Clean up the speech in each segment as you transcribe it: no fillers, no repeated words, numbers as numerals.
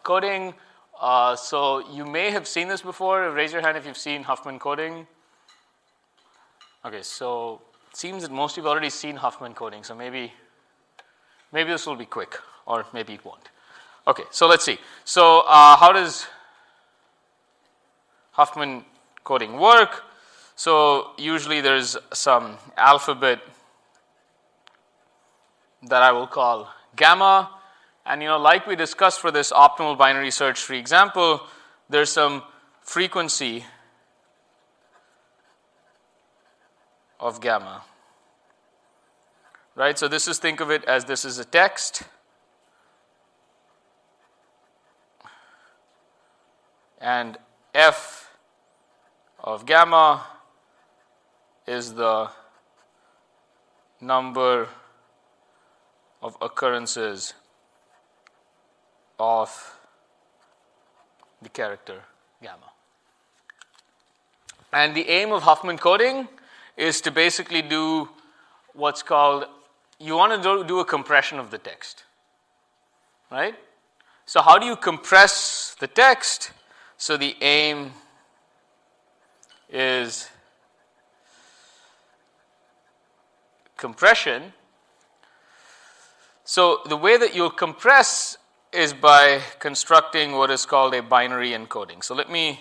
coding. So you may have seen this before. Raise your hand if you've seen Huffman coding. Okay, so it seems that most of you have already seen Huffman coding, so maybe this will be quick, or maybe it won't. Okay, so let's see. So how does Huffman coding work? So usually there's some alphabet that I will call gamma. And like we discussed for this optimal binary search tree example, there's some frequency of gamma. Right? So think of it as this is a text. And f of gamma is the number of occurrences of the character gamma. And the aim of Huffman coding is to basically do what's called, you want to do a compression of the text. Right? So how do you compress the text? So the aim is compression. So the way that you'll compress is by constructing what is called a binary encoding. So let me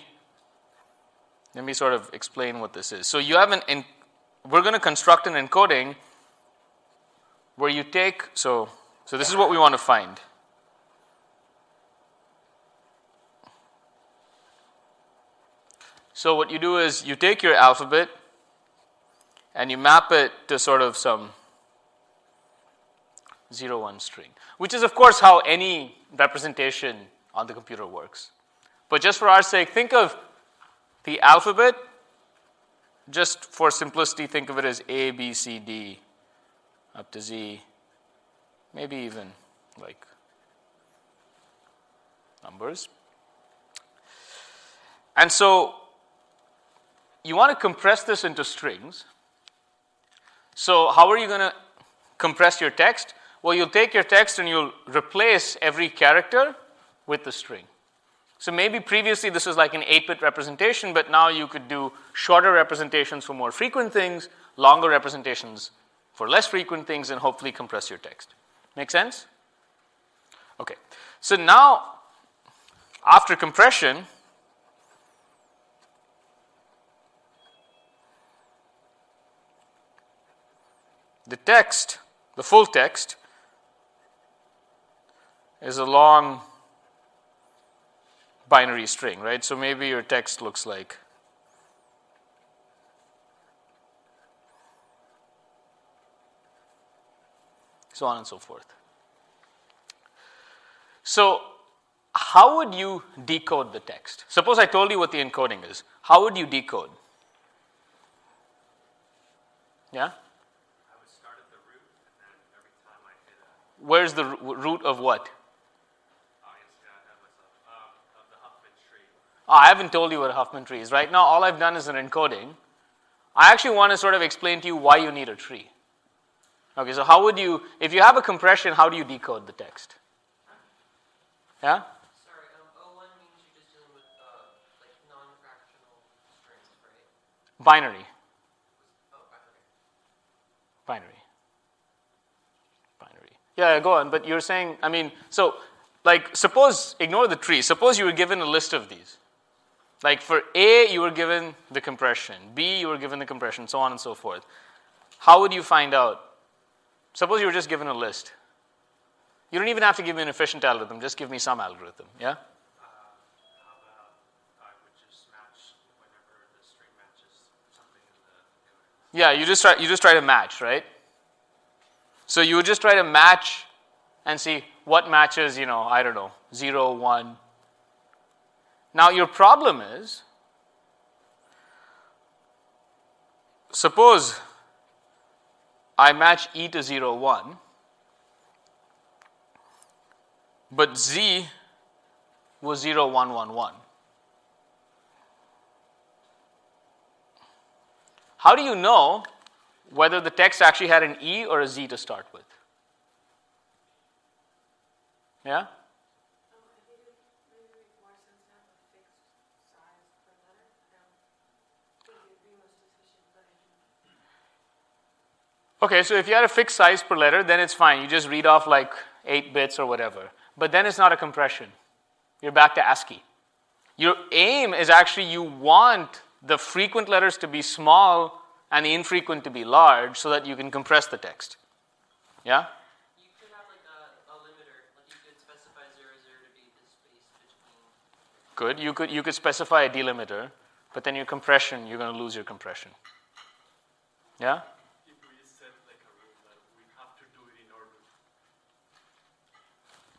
sort of explain what this is. So you have we're going to construct an encoding where you take, so this is what we want to find. So what you do is you take your alphabet and you map it to sort of some 0-1 string, which is of course how any representation on the computer works. But just for our sake, think of the alphabet, just for simplicity, think of it as A, B, C, D, up to Z, maybe even like numbers. And so you want to compress this into strings. So how are you going to compress your text? Well, you'll take your text and you'll replace every character with the string. So maybe previously this was like an 8-bit representation, but now you could do shorter representations for more frequent things, longer representations for less frequent things, and hopefully compress your text. Make sense? Okay. So now, after compression, the text, the full text, is a long binary string, right? So maybe your text looks like so on and so forth. So how would you decode the text? Suppose I told you what the encoding is. How would you decode? Yeah? Where's the root of what? Of the Huffman tree. Oh, I haven't told you what a Huffman tree is. Right now, all I've done is an encoding. I actually want to sort of explain to you why you need a tree. Okay, so how would you, if you have a compression, how do you decode the text? Yeah? Sorry, O1 means you're just dealing with like non-fractional strings, right? Binary. Oh, okay. Binary. Yeah, go on. But you're saying, so like suppose, ignore the tree. Suppose you were given a list of these. Like for A, you were given the compression. B, you were given the compression, so on and so forth. How would you find out? Suppose you were just given a list. You don't even have to give me an efficient algorithm. Just give me some algorithm. Yeah? How about I would just match whenever the string matches something in the Yeah, you just try to match, right? So you would just try to match and see what matches, I don't know, 0, 1. Now your problem is, suppose I match E to 0, 1, but Z was 0, 1, 1, 1. How do you know whether the text actually had an E or a Z to start with? Yeah? Okay, so if you had a fixed size per letter, then it's fine. You just read off like 8 bits or whatever. But then it's not a compression. You're back to ASCII. Your aim is actually you want the frequent letters to be small and the infrequent to be large so that you can compress the text. Yeah? You could have like a limiter, like you could specify 00 to be the space between. Good. You could specify a delimiter, but then your compression, you're going to lose your compression. Yeah? If we set like a rule that we have to do it in order.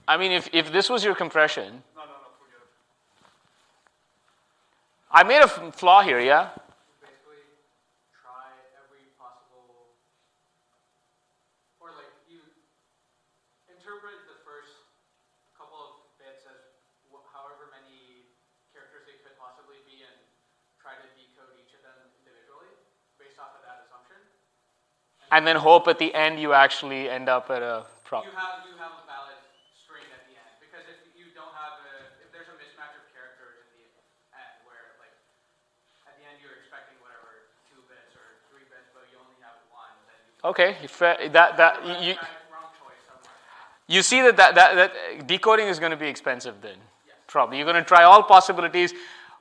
I mean, if this was your compression, No, forget it. I made a flaw here, yeah? Basically, try every possible, or like you interpret the first couple of bits as however many characters they could possibly be, and try to decode each of them individually based off of that assumption. And then hope at the end you actually end up at a problem. You have a valid string at the end, because if you don't have if there's a mismatch of characters at the end where like at the end you're expecting whatever 2 bits or 3 bits, but you only have 1, then Okay, you wrong choice somewhere. you see that decoding is going to be expensive then. Yes. Probably. You're going to try all possibilities.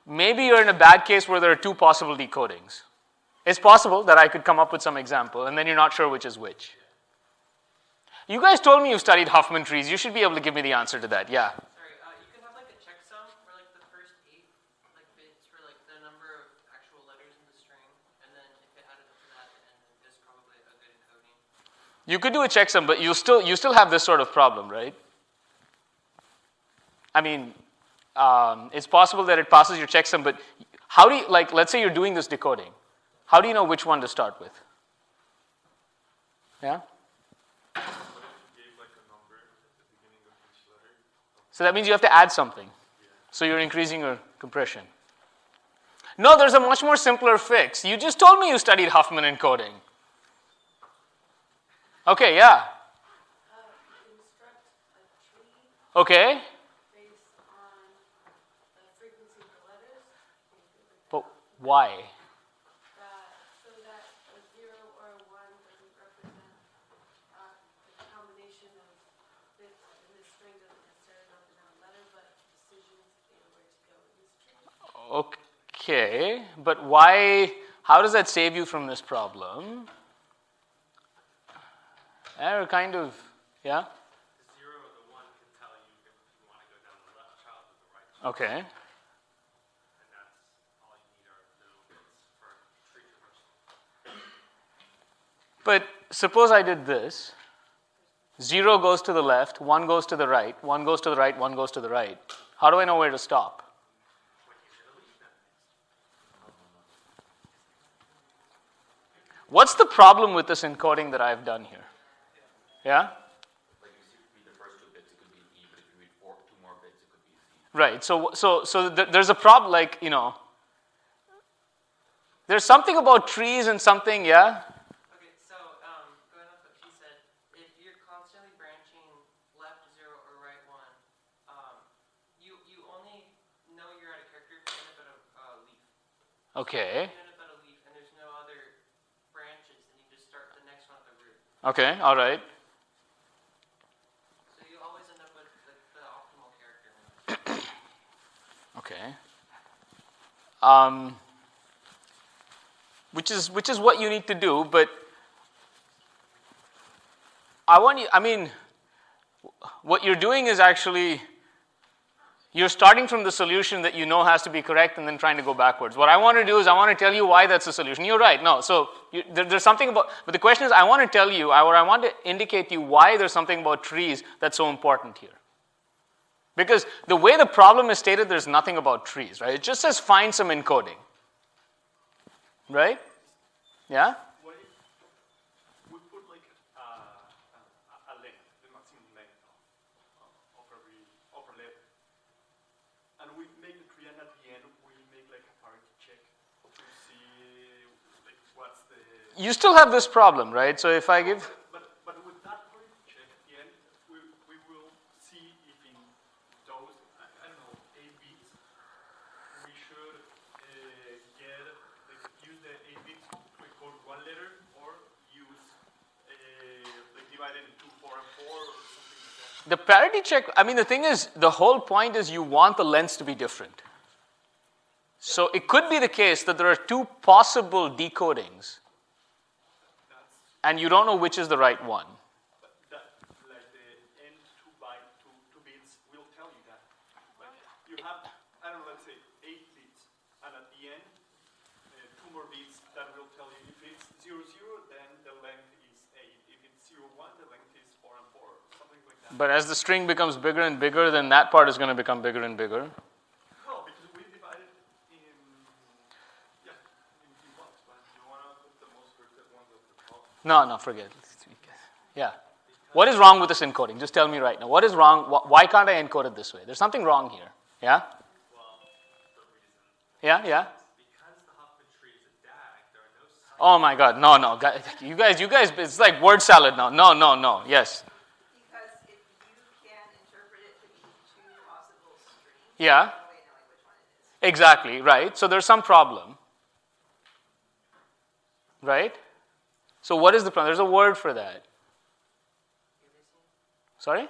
Maybe you're in a bad case where there are 2 possible decodings. It's possible that I could come up with some example, and then you're not sure which is which. You guys told me you studied Huffman trees. You should be able to give me the answer to that. Yeah. Sorry, you can have like a checksum where like the first 8 like bits for like the number of actual letters in the string, and then if it added up to that, then there's probably a good encoding. You could do a checksum, but you still have this sort of problem, right? I mean, it's possible that it passes your checksum, but how do you, like, let's say you're doing this decoding. How do you know which one to start with? Yeah? What if you gave like a number at the beginning of each letter? So that means you have to add something. So you're increasing your compression. No, there's a much more simpler fix. You just told me you studied Huffman encoding. Okay, yeah. Construct a tree Okay. based on the frequency of the letters. But why? So that a 0 or a 1 doesn't represent a combination of bits in this string doesn't necessarily represent a letter, but decisions in where to go in this tree. Okay, but why? How does that save you from this problem? Kind of, yeah? The 0 or the 1 can tell you if you want to go down the left child or the right child. Okay. And that's all you need are little bits for tree traversal. But suppose I did this. 0 goes to the left, 1 goes to the right, 1 goes to the right, 1 goes to the right. How do I know where to stop? What's the problem with this encoding that I've done here? Yeah? Like if you read the first 2 bits, it could be E, but if you read 2 more bits, it could be C. Right. So there's a problem, like, there's something about trees and something, yeah? Okay, so going off what she said, if you're constantly branching left 0 or right 1, you only know you're at a character if you end up at a leaf. Okay. If you end up at a leaf and there's no other branches, then you just start the next one at the root. Okay, all right. So you always end up with the optimal character. Okay. Which is what you need to do, but what you're doing is actually, you're starting from the solution that you know has to be correct and then trying to go backwards. What I want to do is I want to tell you why that's the solution. You're right, no. So there's something about, but the question is I want to tell you, or I want to indicate to you why there's something about trees that's so important here. Because the way the problem is stated, there's nothing about trees, right? It just says find some encoding. Right? Yeah? What if we put like a length, the maximum length of every upper letter, and we make the tree, and at the end we make like a parity check to see like what's the. You still have this problem, right? So if I give. But with that parity check at the end, we will see if in those I don't know 8 bits we should use the 8 bits to encode 1 letter or use The parity check, I mean, the thing is, the whole point is you want the lengths to be different. So it could be the case that there are two possible decodings, and you don't know which is the right one. But that, like the end 2 bits will tell you that. Like you have, I don't know, let's say 8 bits, and at the end, 2 more bits that will tell you if it's 0, 0, then the length is 8. If it's 0, 1, the length is 4 and 4, something like that. But as the string becomes bigger and bigger, then that part is going to become bigger and bigger. No, because we divided in blocks. But You want to put the most restricted ones at the top? No, forget it. Yeah. What is wrong with this encoding? Just tell me right now. What is wrong? Why can't I encode it this way? There's something wrong here. Yeah? Well, the reason. Yeah? Because the Huffman tree is a DAG, there are no signs. Oh my God. No. You guys, it's like word salad now. No. Yes. Because if you can interpret it to be 2 possible streams, Yeah. there's no way of knowing which one it is. Exactly, right? So there's some problem. Right? So what is the problem? There's a word for that. Sorry?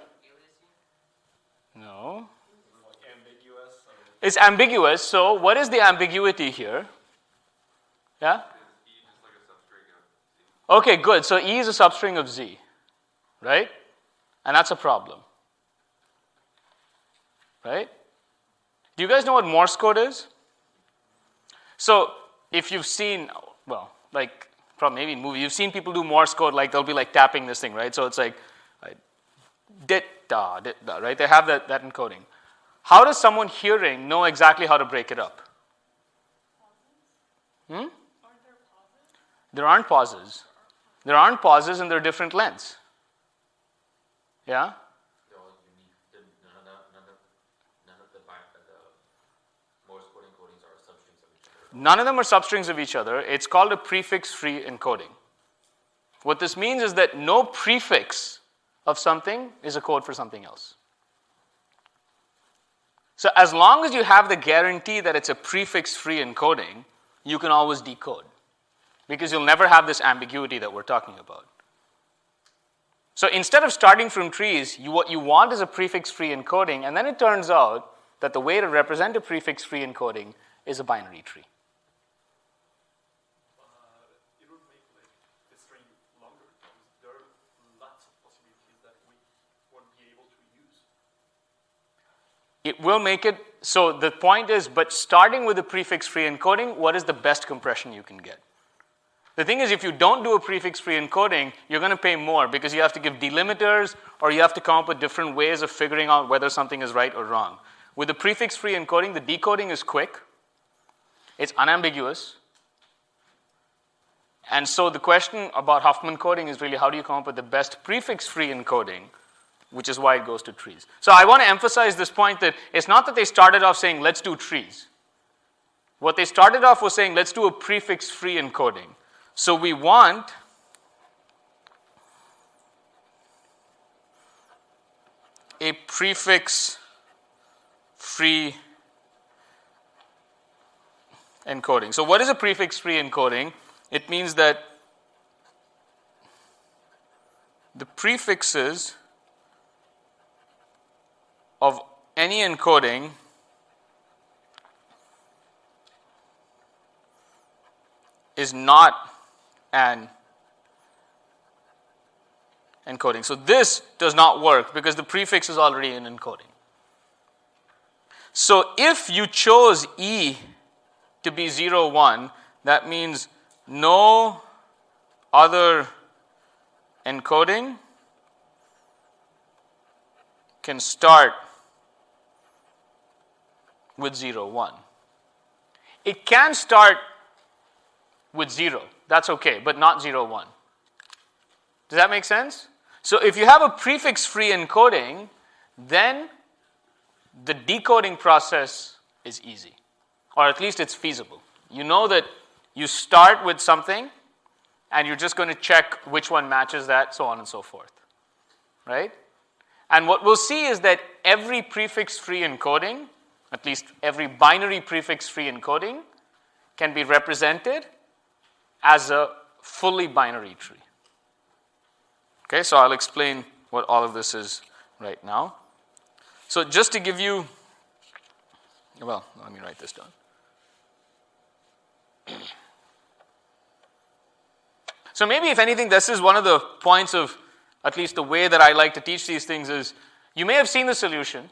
No. Ambiguous. It's ambiguous. So what is the ambiguity here? Yeah? E just like a substring of Z. Okay, good. So E is a substring of Z. Right? And that's a problem. Right? Do you guys know what Morse code is? So if you've seen, well, like from maybe in movie, you've seen people do Morse code, like they'll be like tapping this thing, right? So it's like dit da, right? They have that encoding. How does someone hearing know exactly how to break it up? Aren't there pauses? There aren't pauses. There aren't pauses, and they're different lengths. Yeah? They're all unique. None of the Morse code encodings are substrings of each other. None of them are substrings of each other. It's called a prefix-free encoding. What this means is that no prefix of something is a code for something else. So as long as you have the guarantee that it's a prefix-free encoding, you can always decode, because you'll never have this ambiguity that we're talking about. So instead of starting from trees, what you want is a prefix-free encoding, and then it turns out that the way to represent a prefix-free encoding is a binary tree. It would make like the string longer because there are lots of possibilities that we won't be able to use. It will make it, so the point is, but starting with a prefix-free encoding, what is the best compression you can get? The thing is, if you don't do a prefix-free encoding, you're going to pay more because you have to give delimiters or you have to come up with different ways of figuring out whether something is right or wrong. With the prefix-free encoding, the decoding is quick, it's unambiguous, and so the question about Huffman coding is really how do you come up with the best prefix-free encoding, which is why it goes to trees. So I want to emphasize this point that it's not that they started off saying, let's do trees. What they started off was saying, let's do a prefix-free encoding. So we want a prefix-free encoding. So what is a prefix-free encoding? It means that the prefixes of any encoding is not an encoding. So this does not work because the prefix is already an encoding. So if you chose E to be 0, 1, that means no other encoding can start with 0, 1. It can start with 0. That's okay, but not 0, 1. Does that make sense? So if you have a prefix-free encoding, then the decoding process is easy, or at least it's feasible. You know that you start with something, and you're just going to check which one matches that, so on and so forth. Right? And what we'll see is that every prefix-free encoding, at least every binary prefix-free encoding, can be represented as a fully binary tree. Okay, so I'll explain what all of this is right now. So just to give you, well, let me write this down. So maybe if anything, this is one of the points of at least the way that I like to teach these things is you may have seen the solution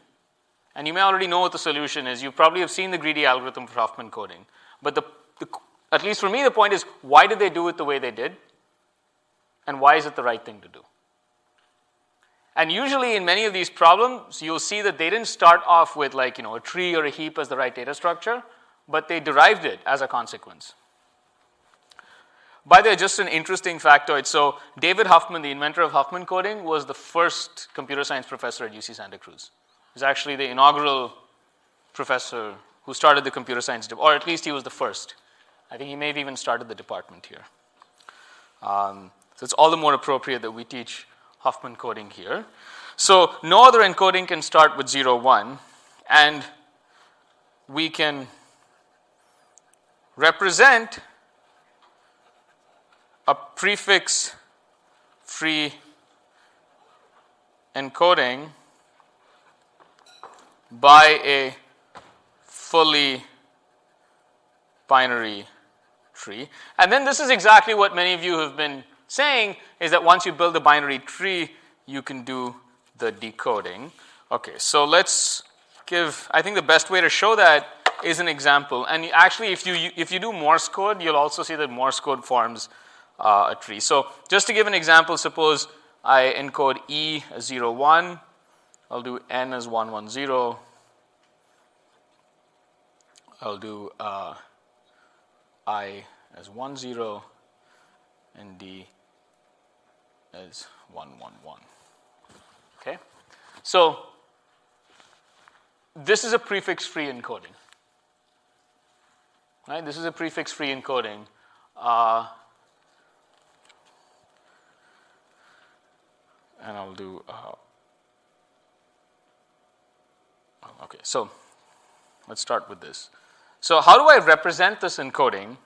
and you may already know what the solution is. You probably have seen the greedy algorithm for Huffman coding. But at least for me, the point is why did they do it the way they did? And why is it the right thing to do? And usually in many of these problems, you'll see that they didn't start off with like, a tree or a heap as the right data structure, but they derived it as a consequence. By the way, just an interesting factoid. So David Huffman, the inventor of Huffman coding, was the first computer science professor at UC Santa Cruz. He was actually the inaugural professor who started the computer science, or at least he was the first. I think he may have even started the department here. So it's all the more appropriate that we teach Huffman coding here. So no other encoding can start with 0, 1, and we can represent a prefix-free encoding by a fully binary tree. And then this is exactly what many of you have been saying, is that once you build a binary tree, you can do the decoding. Okay, so let's give, I think the best way to show that is an example. And actually, if you do Morse code, you'll also see that Morse code forms a tree. So just to give an example, suppose I encode E as 0, 1. I'll do N as 1, 1, 0. I'll do I as 1, 0, and D as 1, 1, 1. Okay? So this is a prefix-free encoding. Right? This is a prefix-free encoding. And I'll do, okay, so let's start with this. So how do I represent this encoding?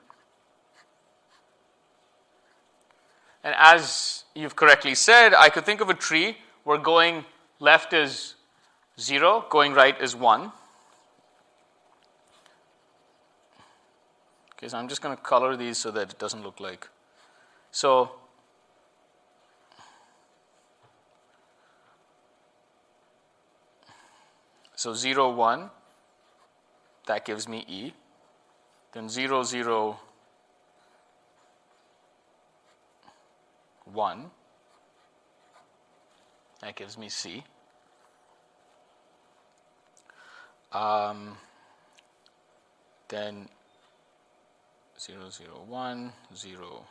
And as you've correctly said, I could think of a tree where going left is 0, going right is 1. Okay, so I'm just going to color these so that it doesn't look like. So 0, 1, that gives me E. Then 0, 0, 1, that gives me C. Then 0, 0, 1, 0.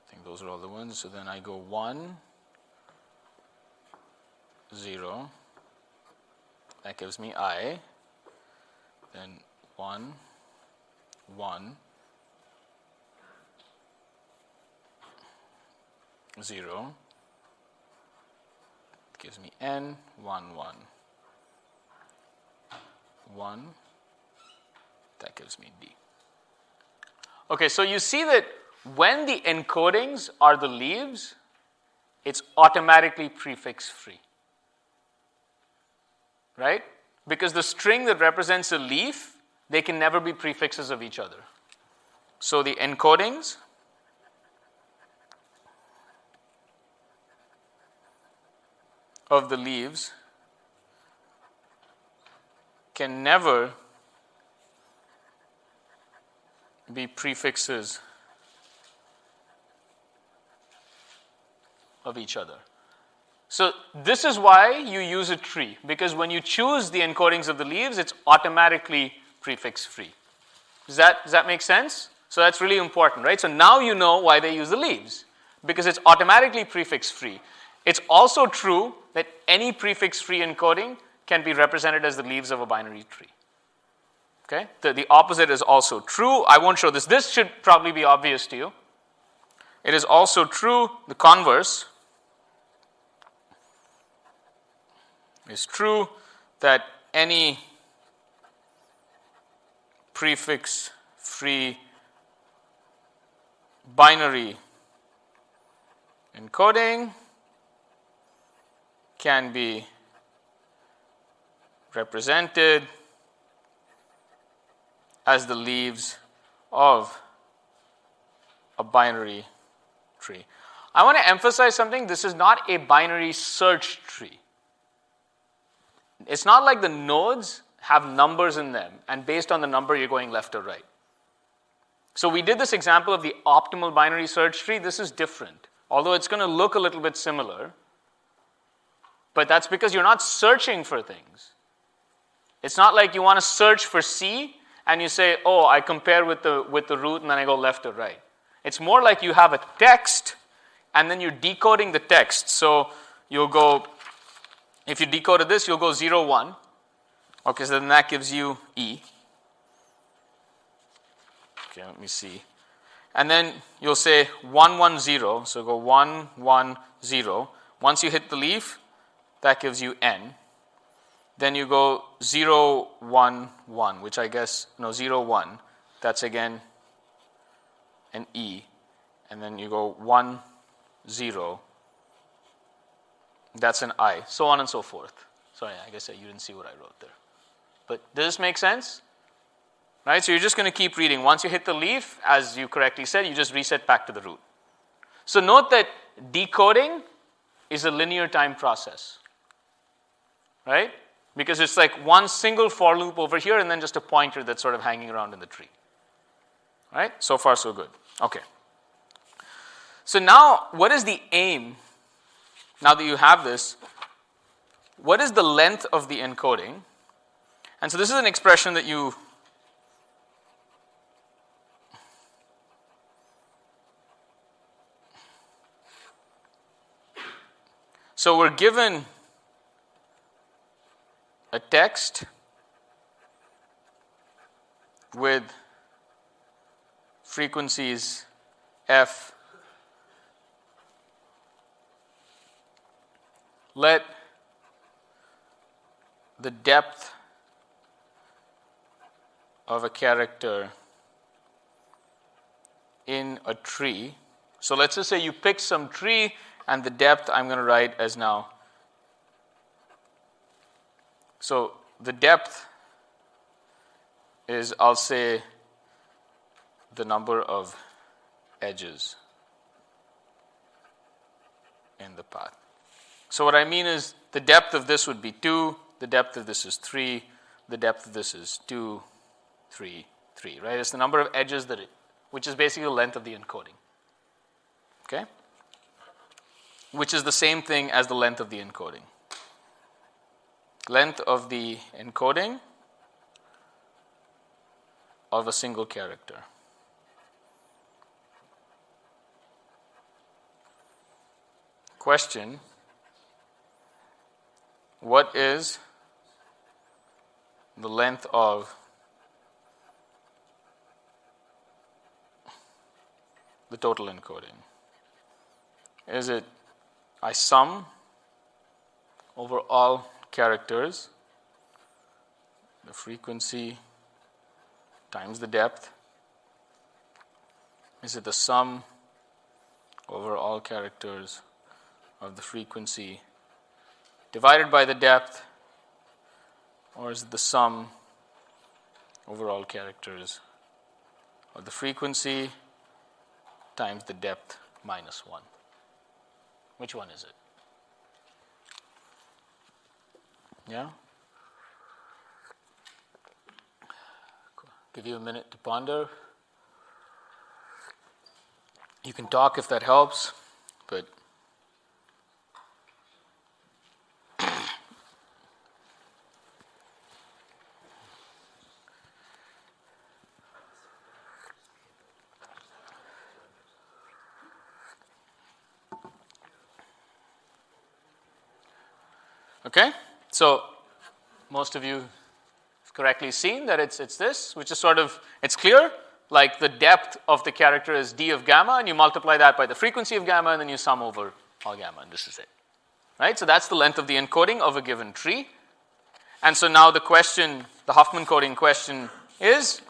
I think those are all the ones. So then I go 1, 0. That gives me I. Then 1, 1, 0. Gives me N, 1, 1, 1. That gives me D. Okay, so you see that when the encodings are the leaves, it's automatically prefix-free. Right? Because the string that represents a leaf, they can never be prefixes of each other. So the encodings of the leaves can never be prefixes of each other. So this is why you use a tree, because when you choose the encodings of the leaves, it's automatically prefix-free. Does that make sense? So that's really important, right? So now you know why they use the leaves, because it's automatically prefix-free. It's also true that any prefix-free encoding can be represented as the leaves of a binary tree. Okay? The opposite is also true. I won't show this. This should probably be obvious to you. It is also true, the converse is true, that any prefix-free binary encoding can be represented as the leaves of a binary tree. I want to emphasize something. This is not a binary search tree. It's not like the nodes have numbers in them, and based on the number, you're going left or right. So we did this example of the optimal binary search tree. This is different, although it's going to look a little bit similar. But that's because you're not searching for things. It's not like you want to search for C, and you say, oh, I compare with the root, and then I go left or right. It's more like you have a text, and then you're decoding the text. So you'll go, if you decoded this, you'll go 0, 1. Okay, so then that gives you E. Okay, let me see. And then you'll say 1, 1, 0. So go 1, 1, 0. Once you hit the leaf, that gives you N. Then you go 0, 1, 1, which I guess, no, 0, 1. That's again an E. And then you go 1, 0. That's an I. So on and so forth. Sorry, I guess you didn't see what I wrote there. But does this make sense? Right? So you're just going to keep reading. Once you hit the leaf, as you correctly said, you just reset back to the root. So note that decoding is a linear time process. Right? Because it's like one single for loop over here and then just a pointer that's sort of hanging around in the tree. Right? So far, so good. Okay. So now, what is the aim? Now that you have this, what is the length of the encoding? And so this is an expression that you so we're given a text with frequencies f. Let the depth of a character in a tree. So let's just say you pick some tree, and the depth I'm going to write as now. So the depth is, I'll say, the number of edges in the path. So what I mean is the depth of this would be 2, the depth of this is 3, the depth of this is 2, 3, 3, right? It's the number of edges which is basically the length of the encoding. Okay? Which is the same thing as the length of the encoding. Length of the encoding of a single character. Question: what is the length of the total encoding? Is it I sum over all characters the frequency times the depth? Is it the sum over all characters of the frequency divided by the depth? Or is it the sum over all characters of the frequency times the depth minus 1? Which one is it? Yeah? Give you a minute to ponder. You can talk if that helps, but okay, so most of you have correctly seen that it's this, which is sort of, it's clear, like the depth of the character is d of gamma, and you multiply that by the frequency of gamma, and then you sum over all gamma, and this is it. Right? So that's the length of the encoding of a given tree. And so now the question, the Huffman coding question is,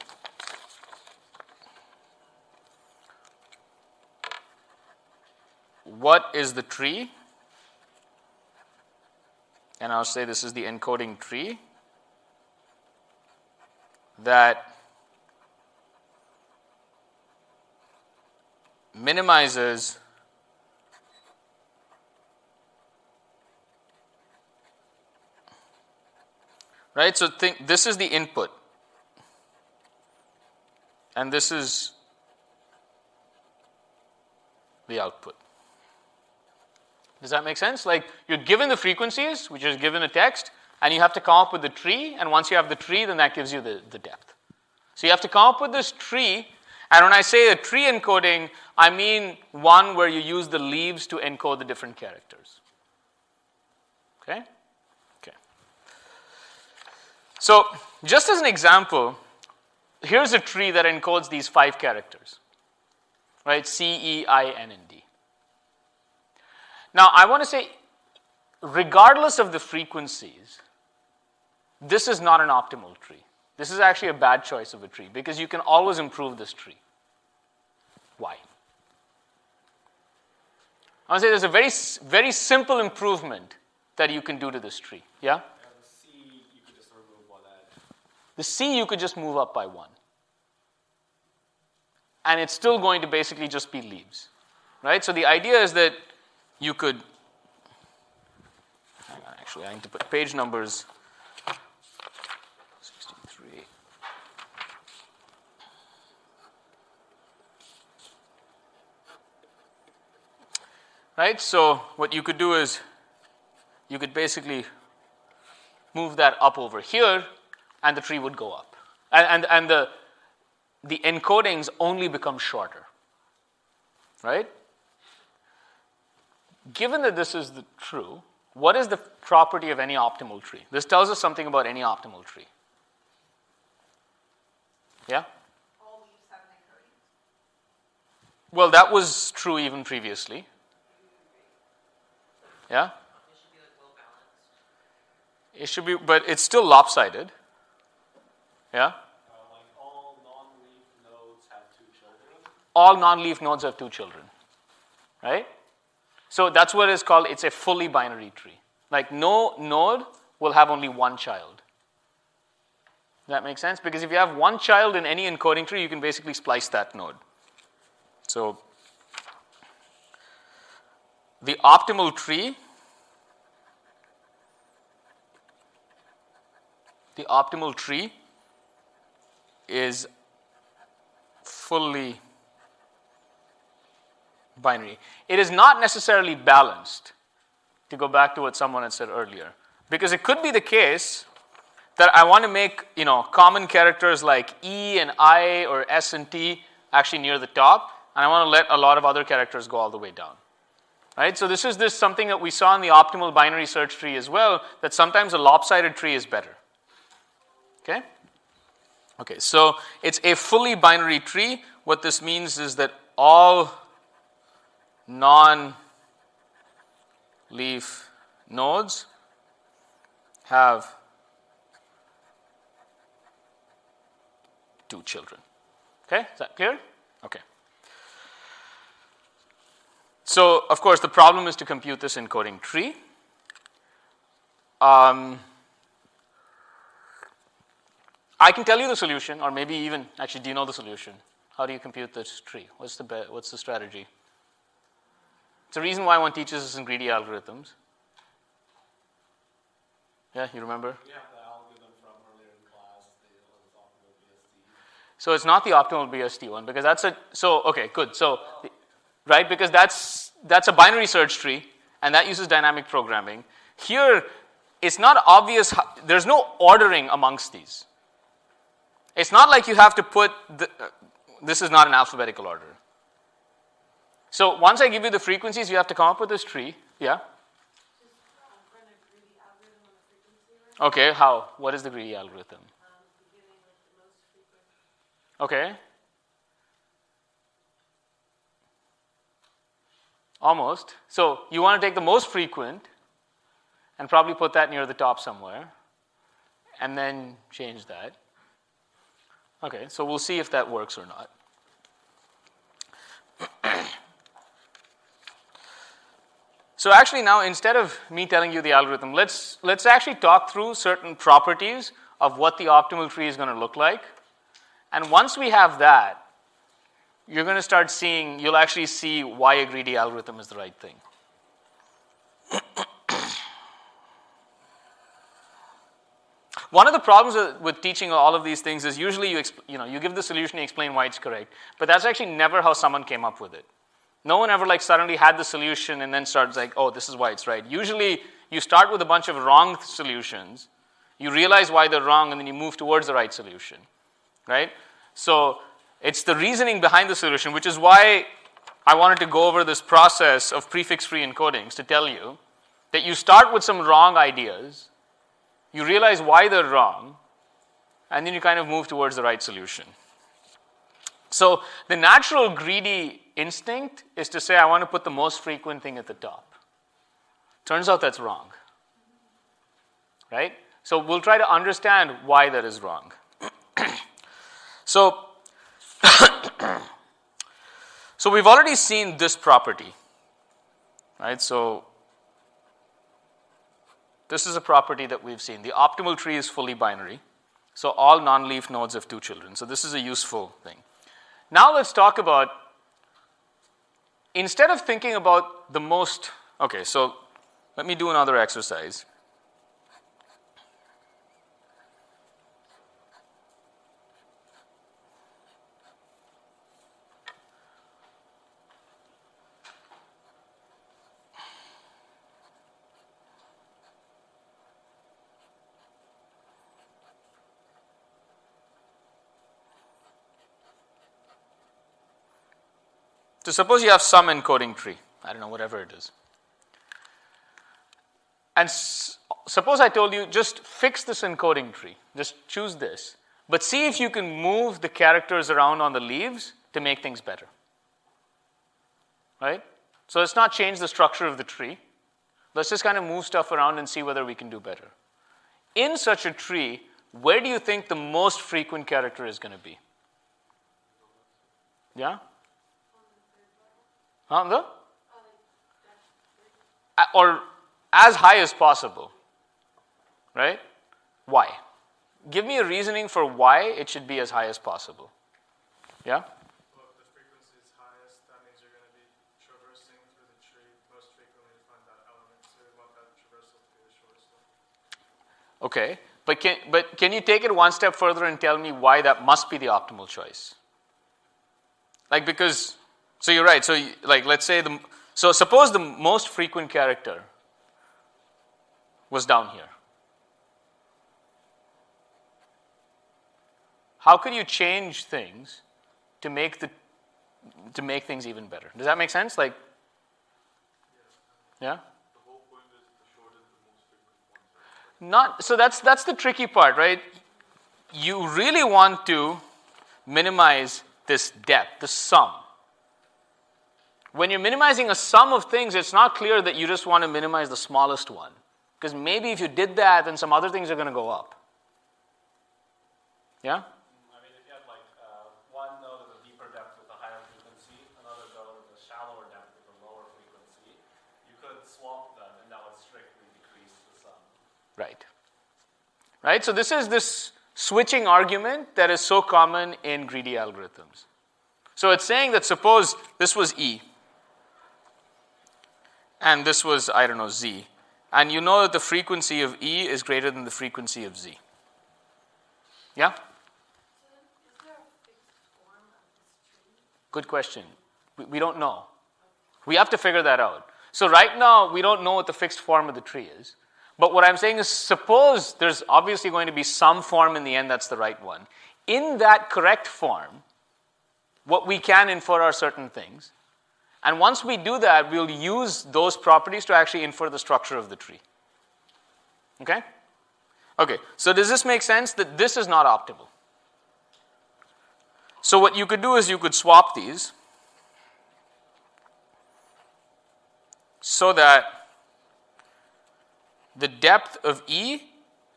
what is the tree and I'll say this is the encoding tree that minimizes right? So think this is the input, and this is the output. Does that make sense? Like you're given the frequencies, which is given a text, and you have to come up with the tree, and once you have the tree, then that gives you the depth. So you have to come up with this tree, and when I say a tree encoding, I mean one where you use the leaves to encode the different characters. Okay? Okay. So just as an example, here's a tree that encodes these 5 characters, right? C, E, I, N, and D. Now, I want to say, regardless of the frequencies, this is not an optimal tree. This is actually a bad choice of a tree because you can always improve this tree. Why? I want to say there's a very, very simple improvement that you can do to this tree. Yeah? The C, you could just remove one edge. The C you could just move up by 1. And it's still going to basically just be leaves. Right? So the idea is that you could, hang on, actually, I need to put page numbers. 63. Right? So what you could do is you could basically move that up over here, and the tree would go up. And the encodings only become shorter. Right? Given that this is true, what is the property of any optimal tree? This tells us something about any optimal tree. Yeah? All leaves have an encoding. Well, that was true even previously. Yeah? It should be like well balanced. It should be, but it's still lopsided. Yeah? Like all non-leaf nodes have 2 children. All non-leaf nodes have 2 children. Right? So that's what is called, it's a fully binary tree. Like no node will have only 1 child. Does that make sense? Because if you have 1 child in any encoding tree, you can basically splice that node. So the optimal tree is fully binary. It is not necessarily balanced, to go back to what someone had said earlier, because it could be the case that I want to make, common characters like E and I or S and T actually near the top, and I want to let a lot of other characters go all the way down. Right? So this is something that we saw in the optimal binary search tree as well, that sometimes a lopsided tree is better. Okay? Okay, so it's a fully binary tree. What this means is that all non-leaf nodes have 2 children. Okay, is that clear? Okay. So, of course, the problem is to compute this encoding tree. I can tell you the solution, or maybe even, actually, do you know the solution? How do you compute this tree? What's the strategy? It's the reason why one teaches us in greedy algorithms. Yeah, you remember? Yeah, the algorithm from earlier in class, the optimal BST. So it's not the optimal BST one, because okay, good. So, right, because that's a binary search tree, and that uses dynamic programming. Here, it's not obvious, there's no ordering amongst these. It's not like you have to put, this is not an alphabetical order. So once I give you the frequencies, you have to come up with this tree. Yeah? Just run a greedy algorithm on the frequency range. Okay, how? What is the greedy algorithm? Beginning with the most frequent. Okay. Almost. So you want to take the most frequent and probably put that near the top somewhere, and then change that. Okay, so we'll see if that works or not. So actually now, instead of me telling you the algorithm, let's actually talk through certain properties of what the optimal tree is going to look like. And once we have that, you're going to start seeing, you'll actually see why a greedy algorithm is the right thing. One of the problems with teaching all of these things is usually you give the solution, you explain why it's correct, but that's actually never how someone came up with it. No one ever suddenly had the solution and then starts oh, this is why it's right. Usually you start with a bunch of wrong solutions, you realize why they're wrong, and then you move towards the right solution, right? So it's the reasoning behind the solution, which is why I wanted to go over this process of prefix-free encodings to tell you that you start with some wrong ideas, you realize why they're wrong, and then you kind of move towards the right solution. So the natural greedy instinct is to say, I want to put the most frequent thing at the top. Turns out that's wrong, right? So we'll try to understand why that is wrong. So we've already seen this property, right? So this is a property that we've seen. The optimal tree is fully binary. So all non-leaf nodes have 2 children. So this is a useful thing. Now let's talk about, instead of thinking about the most, okay, so let me do another exercise. So suppose you have some encoding tree, I don't know, whatever it is. And suppose I told you, just fix this encoding tree. Just choose this. But see if you can move the characters around on the leaves to make things better. Right? So let's not change the structure of the tree. Let's just kind of move stuff around and see whether we can do better. In such a tree, where do you think the most frequent character is going to be? Yeah? On the? Or as high as possible, right? Why? Give me a reasoning for why it should be as high as possible. Yeah? Well, if the frequency is highest, that means you're going to be traversing through the tree most frequently to find that element. So you want that traversal to be the shortest one. Okay, but can you take it one step further and tell me why that must be the optimal choice? Because, so you're right. So let's say so suppose the most frequent character was down here. How could you change things to make things even better? Does that make sense? Yeah? The whole point is to shorten the most frequent ones. So that's the tricky part, right? You really want to minimize this depth, the sum. When you're minimizing a sum of things, it's not clear that you just want to minimize the smallest one. Because maybe if you did that, then some other things are going to go up. Yeah? I mean, if you have one node with a deeper depth with a higher frequency, another node with a shallower depth with a lower frequency, you could swap them and that would strictly decrease the sum. Right. Right? So this is this switching argument that is so common in greedy algorithms. So it's saying that suppose this was E, and this was, I don't know, Z. And you know that the frequency of E is greater than the frequency of Z. Yeah? So is there a fixed form of this tree? Good question. We don't know. We have to figure that out. So right now, we don't know what the fixed form of the tree is. But what I'm saying is, suppose there's obviously going to be some form in the end that's the right one. In that correct form, what we can infer are certain things. And once we do that, we'll use those properties to actually infer the structure of the tree. Okay? Okay, so does this make sense that this is not optimal? So what you could do is you could swap these so that the depth of E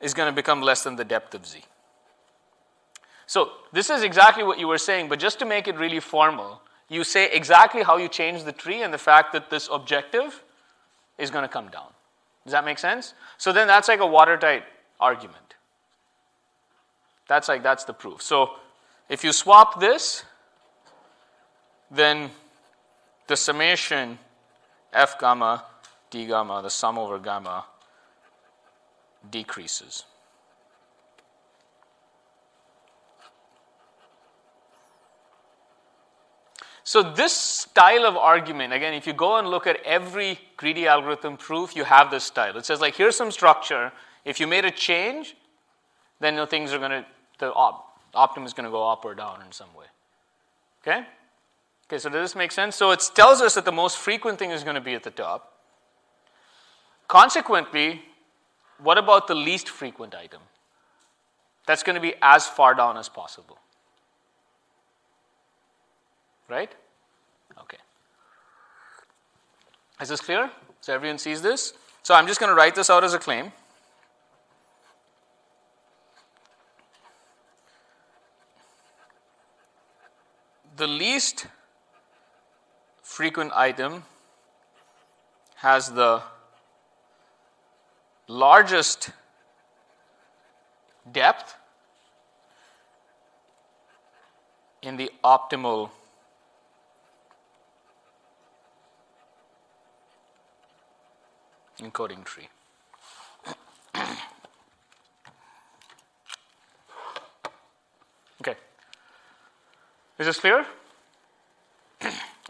is going to become less than the depth of Z. So this is exactly what you were saying, but just to make it really formal, you say exactly how you change the tree and the fact that this objective is going to come down. Does that make sense? So then that's like a watertight argument. That's the proof. So if you swap this, then the summation f gamma d gamma, the sum over gamma, decreases. So this style of argument, again, if you go and look at every greedy algorithm proof, you have this style. It says, like, here's some structure. If you made a change, then the optimum is going to go up or down in some way. Okay? Okay, so does this make sense? So it tells us that the most frequent thing is going to be at the top. Consequently, what about the least frequent item? That's going to be as far down as possible. Right? Okay. Is this clear? So everyone sees this? So I'm just going to write this out as a claim. The least frequent item has the largest depth in the optimal encoding tree. Okay. Is this clear?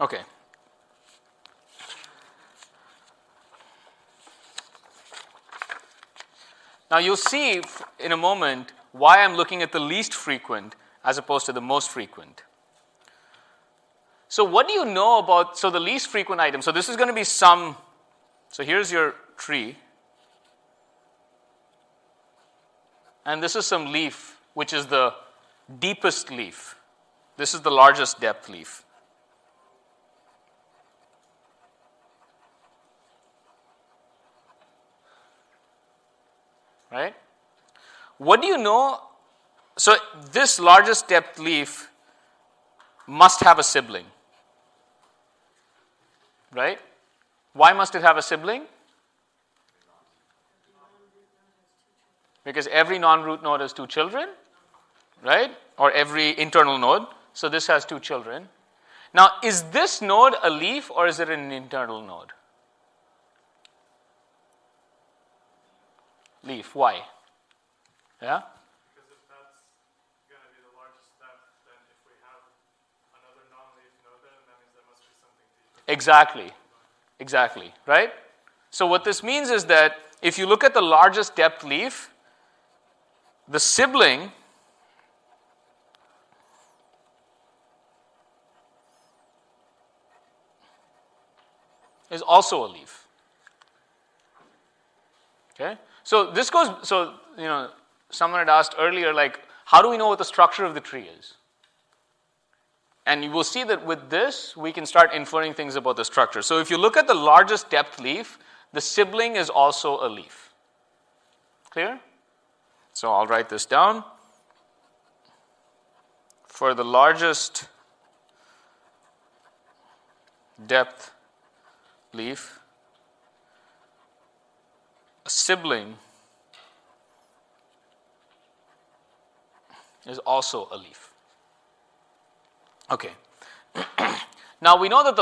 Okay. Now you'll see in a moment why I'm looking at the least frequent as opposed to the most frequent. So what do you know about, so the least frequent item, so this is going to be some, so here's your tree, and this is some leaf, which is the deepest leaf. This is the largest depth leaf. Right? What do you know? So this largest depth leaf must have a sibling. Right? Why must it have a sibling? Because every non-root node has two children, right? Or every internal node. So this has two children. Now, is this node a leaf or is it an internal node? Leaf. Why? Yeah? Because if that's going to be the largest step, then if we have another non-leaf node there, that means there must be something deeper. Exactly. Right? So what this means is that if you look at the largest depth leaf, the sibling is also a leaf. Okay? So this goes, so, someone had asked earlier, like, how do we know what the structure of the tree is? And you will see that with this, we can start inferring things about the structure. So if you look at the largest depth leaf, the sibling is also a leaf. Clear? So I'll write this down. For the largest depth leaf, a sibling is also a leaf. Okay. Now we know that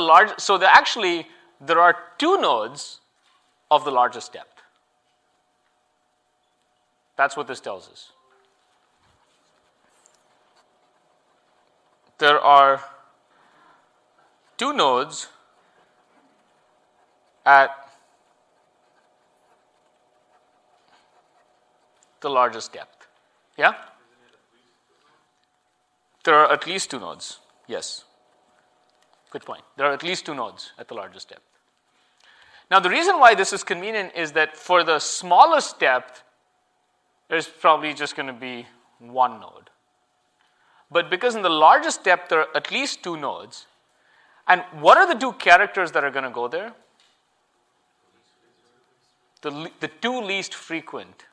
there are two nodes of the largest depth. That's what this tells us. There are two nodes at the largest depth. Yeah? There are at least two nodes. Yes. Good point. There are at least two nodes at the largest depth. Now, the reason why this is convenient is that for the smallest depth, there's probably just going to be one node. But because in the largest depth, there are at least two nodes, and what are the two characters that are going to go there? The two least frequent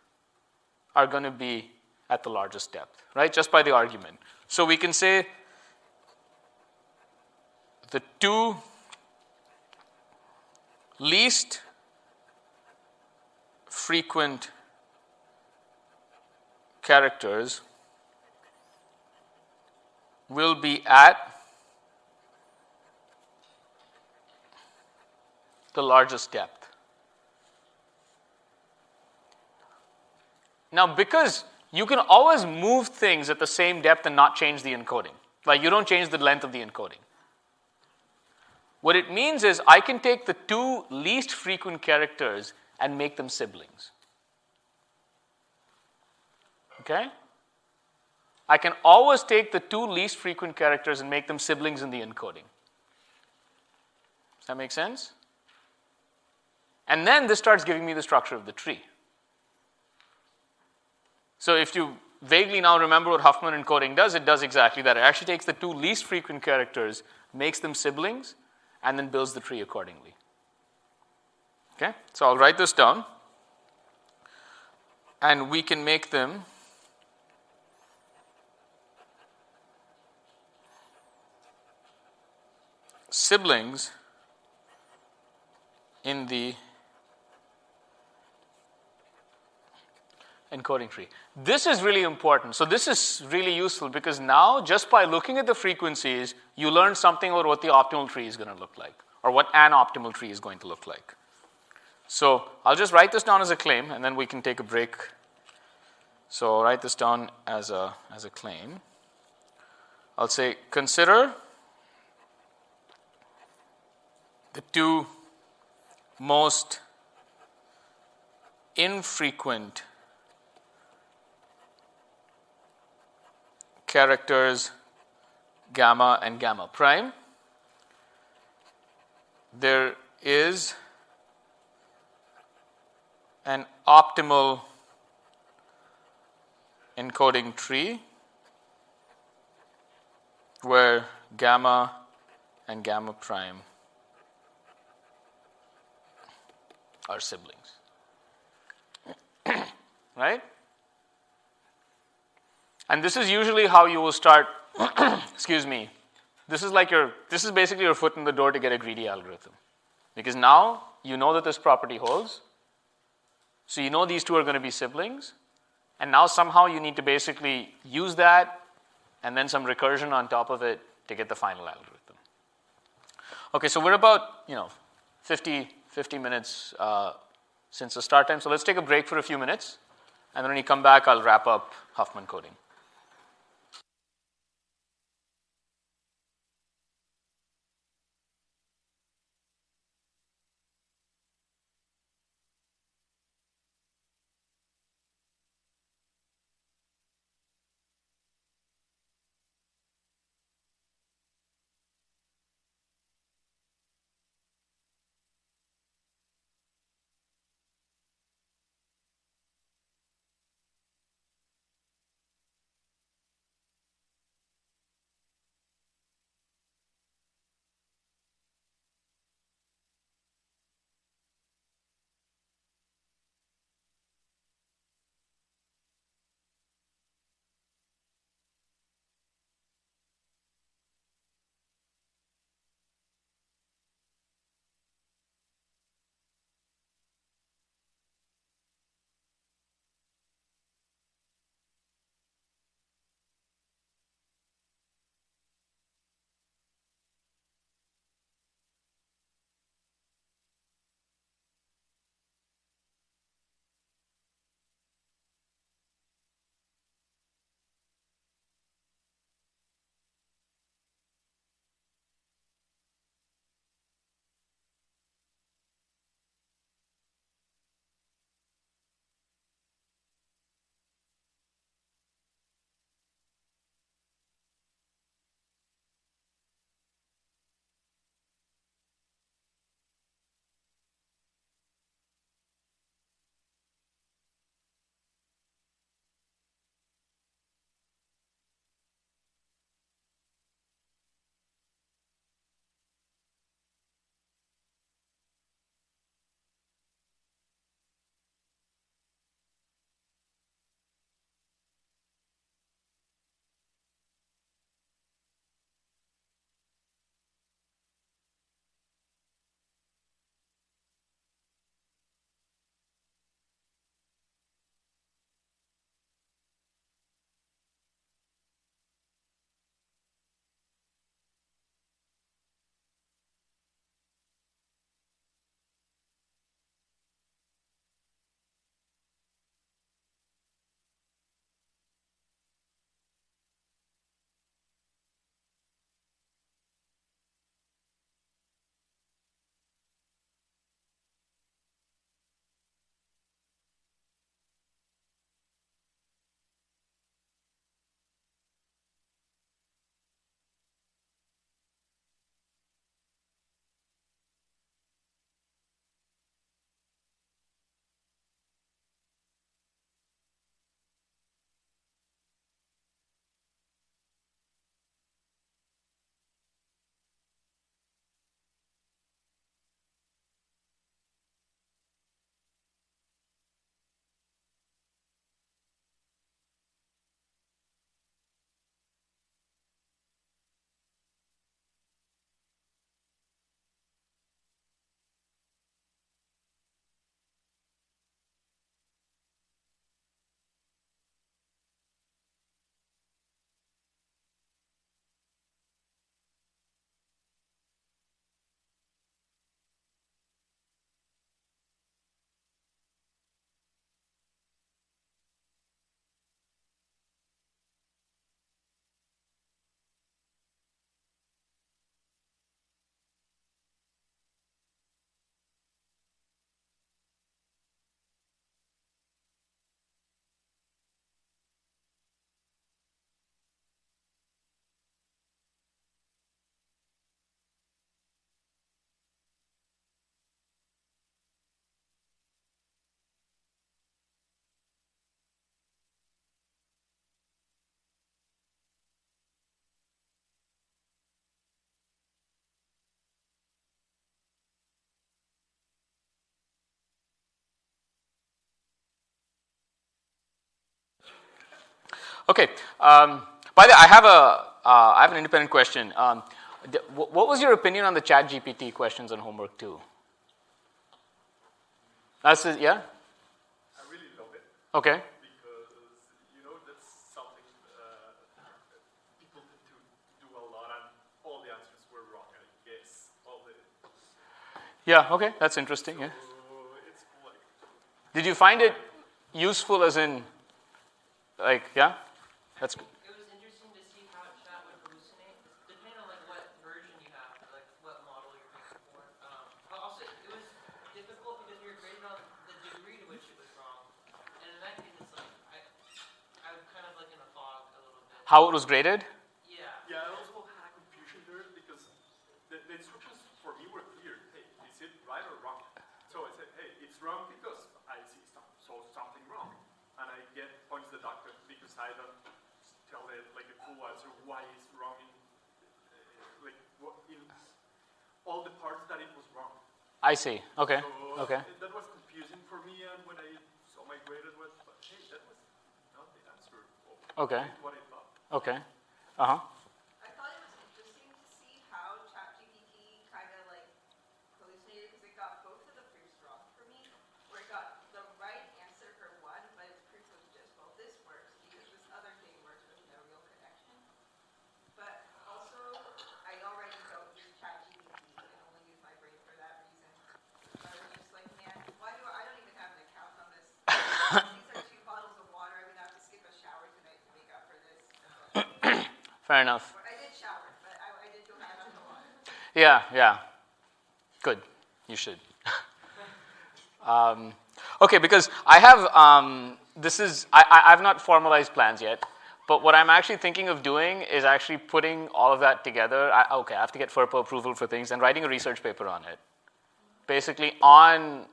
are going to be at the largest depth, right? Just by the argument. So we can say the two least frequent characters will be at the largest depth. Now, because you can always move things at the same depth and not change the encoding. Like, you don't change the length of the encoding. What it means is I can take the two least frequent characters and make them siblings. Okay? I can always take the two least frequent characters and make them siblings in the encoding. Does that make sense? And then this starts giving me the structure of the tree. So if you vaguely now remember what Huffman encoding does, it does exactly that. It actually takes the two least frequent characters, makes them siblings, and then builds the tree accordingly. Okay? So I'll write this down. And we can make them siblings in the encoding tree. This is really important. So this is really useful because now just by looking at the frequencies, you learn something about what the optimal tree is going to look like or what an optimal tree is going to look like. So I'll just write this down as a claim and then we can take a break. So I'll write this down as a claim. I'll say consider the two most infrequent characters gamma and gamma prime. There is an optimal encoding tree where gamma and gamma prime are siblings. Right? And this is usually how you will start, excuse me, this is basically your foot in the door to get a greedy algorithm. Because now you know that this property holds. So you know these two are going to be siblings. And now somehow you need to basically use that and then some recursion on top of it to get the final algorithm. Okay, so we're about 50 minutes since the start time. So let's take a break for a few minutes. And then when you come back, I'll wrap up Huffman coding. Okay. By the way, I have an independent question. What was your opinion on the ChatGPT questions on homework 2? Yeah? I really love it Okay. because, that's something people tend to do a lot and all the answers were wrong, I guess. Yeah, okay. That's interesting. Yeah. It's cool. Did you find it useful as in, yeah? That's good. It was interesting to see how chat would hallucinate, depending on what version you have, what model you're picking for. But also, it was difficult because we were graded on the degree to which it was wrong, and in that case, it's I was kind of in a fog a little bit. How it was graded? Yeah. Yeah, I also had confusion there because the instructions for me were clear. Hey, is it right or wrong? So I said, hey, it's wrong because I see something wrong. And I get points deducted because I don't tell it a full answer why it's wrong in all the parts that it was wrong. I see. Okay. So Okay. that was confusing for me, and when I saw my grade, it was, hey, that was not the answer. Okay. What I thought. Okay. Uh-huh. I thought it was interesting to see how ChatGPT kind of hallucinated because it got both of the proofs wrong for me, where it got the right answer for one, but its proof was just, well, this works because this other thing works with no real connection. But also, I already don't use ChatGPT and only use my brain for that reason. So I was just like, man, why do I don't even have an account on this. These are 2 bottles of water. I'm gonna have to skip a shower tonight to make up for this. Fair enough. I did shower, but I did go back to the water. Yeah, yeah. Good. You should. Okay, because I have, I've not formalized plans yet, but what I'm actually thinking of doing is actually putting all of that together. I have to get FERPA approval for things and writing a research paper on it. Basically on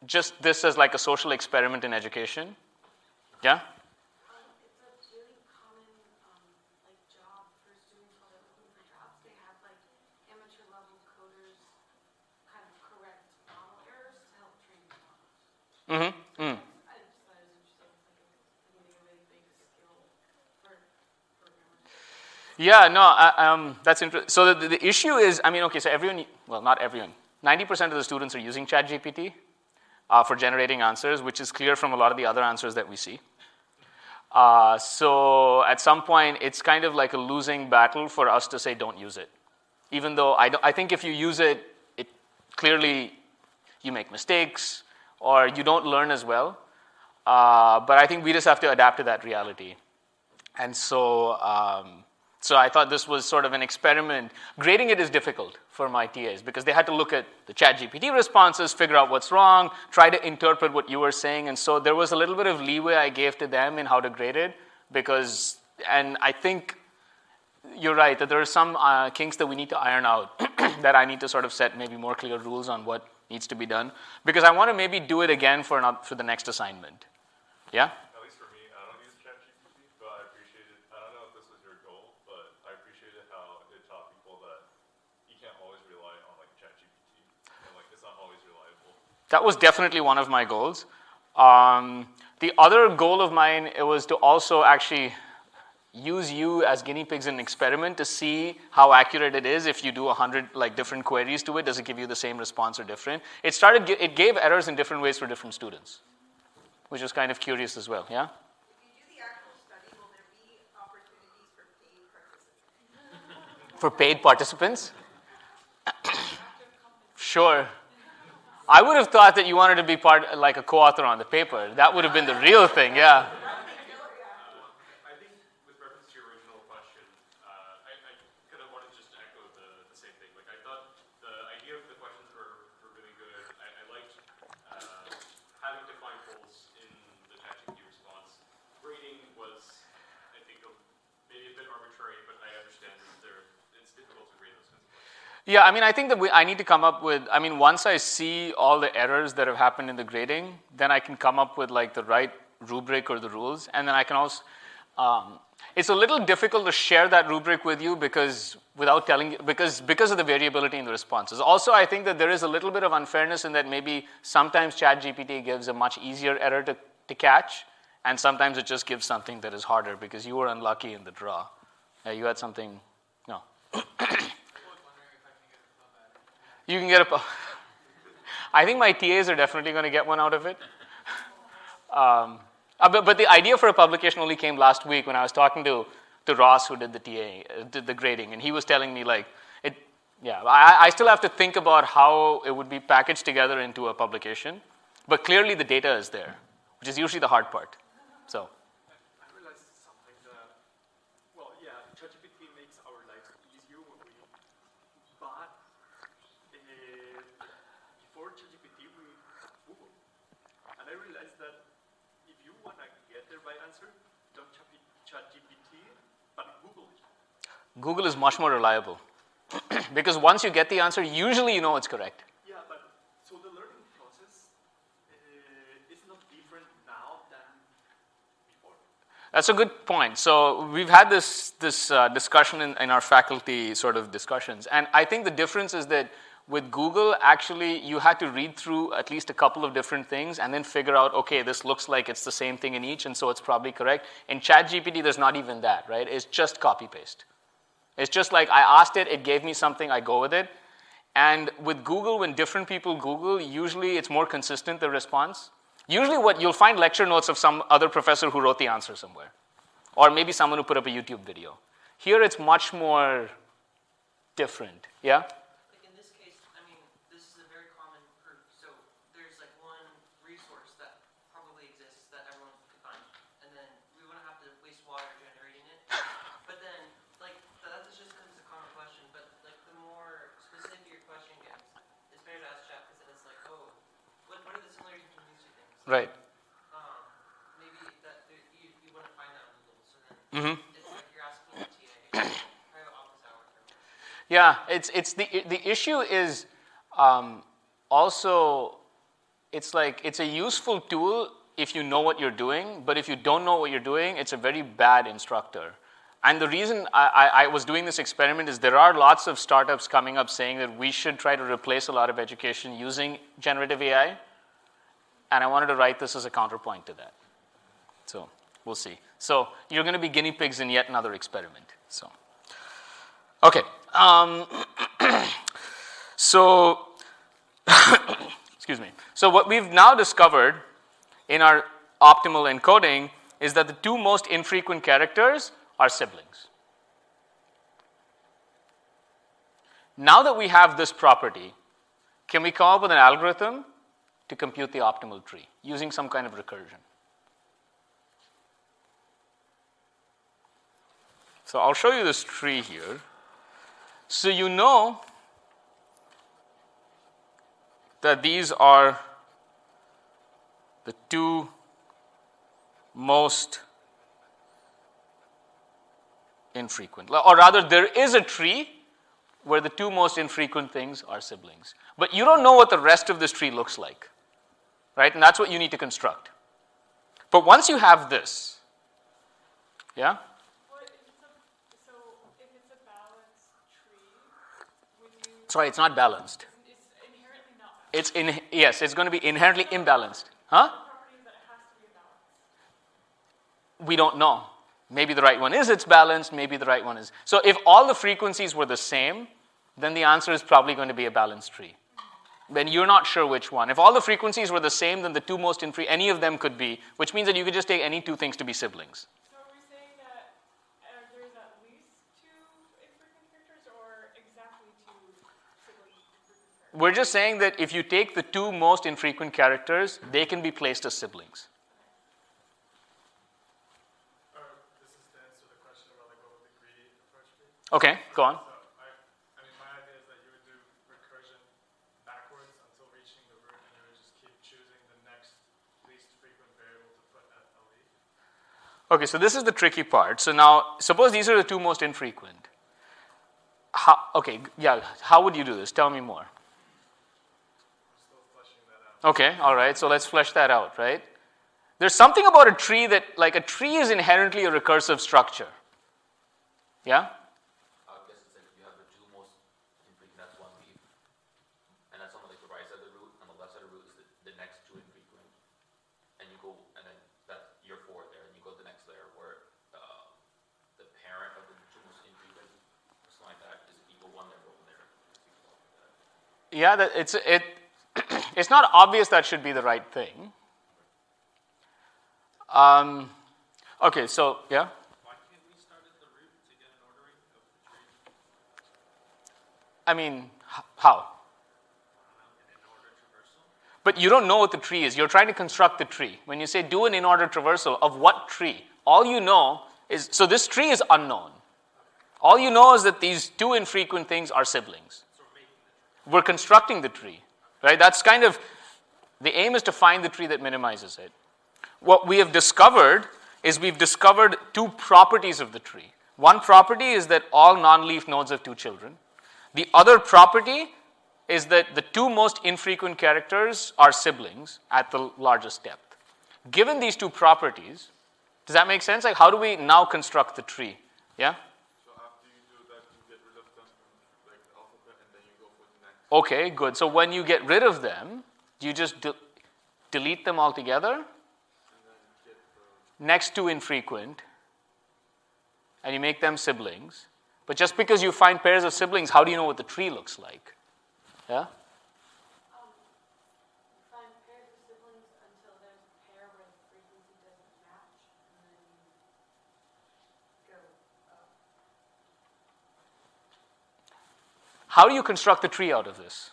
just this as a social experiment in education. Yeah? It's a really common job for students while they're looking for jobs. They have amateur level coders kind of correct model errors to help train the models. Mm-hmm. I just thought it was interesting. It's a really big skill for programmers. Yeah, no, that's interesting. So the issue is, okay, so everyone, well, not everyone, 90% of the students are using ChatGPT for generating answers, which is clear from a lot of the other answers that we see. So at some point, it's kind of like a losing battle for us to say don't use it. Even though I think if you use it, it clearly you make mistakes or you don't learn as well. But I think we just have to adapt to that reality. And so I thought this was sort of an experiment. Grading it is difficult for my TAs because they had to look at the ChatGPT responses, figure out what's wrong, try to interpret what you were saying. And so there was a little bit of leeway I gave to them in how to grade it and I think you're right that there are some kinks that we need to iron out that I need to sort of set maybe more clear rules on what needs to be done because I want to maybe do it again for the next assignment. Yeah? At least for me, I don't use ChatGPT, but I appreciate it. I don't know if this was your goal, but I appreciated how it taught people that you can't always rely on ChatGPT, and it's not always reliable. That was definitely one of my goals. The other goal of mine was to also actually use you as guinea pigs in an experiment to see how accurate it is. If you do 100 different queries to it, does it give you the same response or different? It gave errors in different ways for different students, which was kind of curious as well. Yeah. If you do the actual study, will there be opportunities for paid participants? For paid participants? Sure. I would have thought that you wanted to be part, like a co-author on the paper. That would have been the real thing, yeah. I think with reference to your original question, I kind of wanted just to echo the same thing. I thought the idea of the questions were really good. I liked having to find holes in the ChatGPT response. Grading was, I think, maybe a bit arbitrary, but I understand it's difficult to grade those kinds of questions. Yeah, I think that I need to come up with, once I see all the errors that have happened in the grading, then I can come up with the right rubric or the rules. And then I can also, it's a little difficult to share that rubric with you because of the variability in the responses. Also, I think that there is a little bit of unfairness in that maybe sometimes ChatGPT gives a much easier error to catch. And sometimes it just gives something that is harder because you were unlucky in the draw. You had something, no. You can get a, I think my TAs are definitely going to get one out of it. But the idea for a publication only came last week when I was talking to Ross, who did the TA, did the grading, and he was telling me like, I still have to think about how it would be packaged together into a publication, but clearly the data is there, which is usually the hard part. So. I realized something that, well, yeah, ChatGPT makes our lives easier when we, but before ChatGPT we had Google, and I realized that if you want to get the right answer, don't ChatGPT, but Google it. Google is much more reliable because once you get the answer, usually you know it's correct. Yeah, but so the learning process is not different now than before. That's a good point. So we've had this discussion in our faculty sort of discussions, and I think the difference is that with Google, actually, you had to read through at least a couple of different things and then figure out, okay, this looks like it's the same thing in each, and so it's probably correct. In ChatGPT, there's not even that, right? It's just copy-paste. It's just like I asked it, it gave me something, I go with it. And with Google, when different people Google, usually it's more consistent, the response. Usually what you'll find lecture notes of some other professor who wrote the answer somewhere. Or maybe someone who put up a YouTube video. Here it's much more different, yeah? Like in this case, I mean, this is a very common proof. So there's like one resource that probably exists that everyone could find. And then we wouldn't have to waste water generating it. But then, like, that's just because it's a common question. But like the more specific your question gets, it's better to ask chat because then it's like, oh, what are the similarities between these two things? Right. Maybe that you wouldn't find that on Google. So then Mm-hmm. it's like you're asking the TA. Kind of opposite hour for me. Yeah, it's the issue is also it's like it's a useful tool if you know what you're doing, but if you don't know what you're doing, it's a very bad instructor. And the reason I was doing this experiment is there are lots of startups coming up saying that we should try to replace a lot of education using generative AI, and I wanted to write this as a counterpoint to that. So we'll see. So you're going to be guinea pigs in yet another experiment. So. Okay, so, excuse me. So what we've now discovered in our optimal encoding is that the two most infrequent characters are siblings. Now that we have this property, can we come up with an algorithm to compute the optimal tree using some kind of recursion? So I'll show you this tree here. So you know that these are the two most infrequent. Or rather, there is a tree where the two most infrequent things are siblings. But you don't know what the rest of this tree looks like, right? And that's what you need to construct. But once you have this, yeah? Sorry, it's not balanced. It's inherently not balanced. Yes, it's going to be inherently imbalanced. Huh? Property that it has to be a balance. We don't know. Maybe the right one is it's balanced, maybe the right one is. So if all the frequencies were the same, then the answer is probably going to be a balanced tree. Then you're not sure which one. If all the frequencies were the same, then the two most infrequent, any of them could be, which means that you could just take any two things to be siblings. So are we saying that there's at least two infrequent characters or exactly two sibling infrequent characters? We're just saying that if you take the two most infrequent characters, they can be placed as siblings. This is to answer the question about like what would the greedy approach be? Okay, go on. So I mean, my idea is that you would do recursion backwards until reaching the root, and you would just keep choosing the next least frequent variable to put at the leaf. Okay, so this is the tricky part. So now, suppose these are the two most infrequent. How would you do this? Tell me more. I'm still fleshing that out. Okay, all right, so let's flesh that out, right? There's something about a tree that, like a tree is inherently a recursive structure. Yeah? I guess it's like you have the two most infrequent, that's one leaf. And that's on like the right side of the root, and the left side of the root is the next two infrequent. And you go, and then that's your four Yeah, it's not obvious that should be the right thing. Okay, so yeah. Why can't we start at the root to get an ordering of the tree? I mean, how? In an order traversal? But you don't know what the tree is. You're trying to construct the tree. When you say do an in-order traversal of what tree, all you know is, so this tree is unknown. All you know is that these two infrequent things are siblings. So we're making the tree. We're constructing the tree, right? That's kind of, the aim is to find the tree that minimizes it. What we have discovered is we've discovered two properties of the tree. One property is that all non-leaf nodes have two children. The other property is that the two most infrequent characters are siblings at the largest depth. Given these two properties, does that make sense? Like, how do we now construct the tree? Yeah? So after you do that, you get rid of them from like the alphabet, and then you go for the next. Okay, good. So when you get rid of them, do you just delete them altogether? And then get the Next two infrequent, and you make them siblings. But just because you find pairs of siblings, how do you know what the tree looks like? Yeah? You find pairs of siblings until there's a pair where the frequency doesn't match, and then you go up. How do you construct the tree out of this?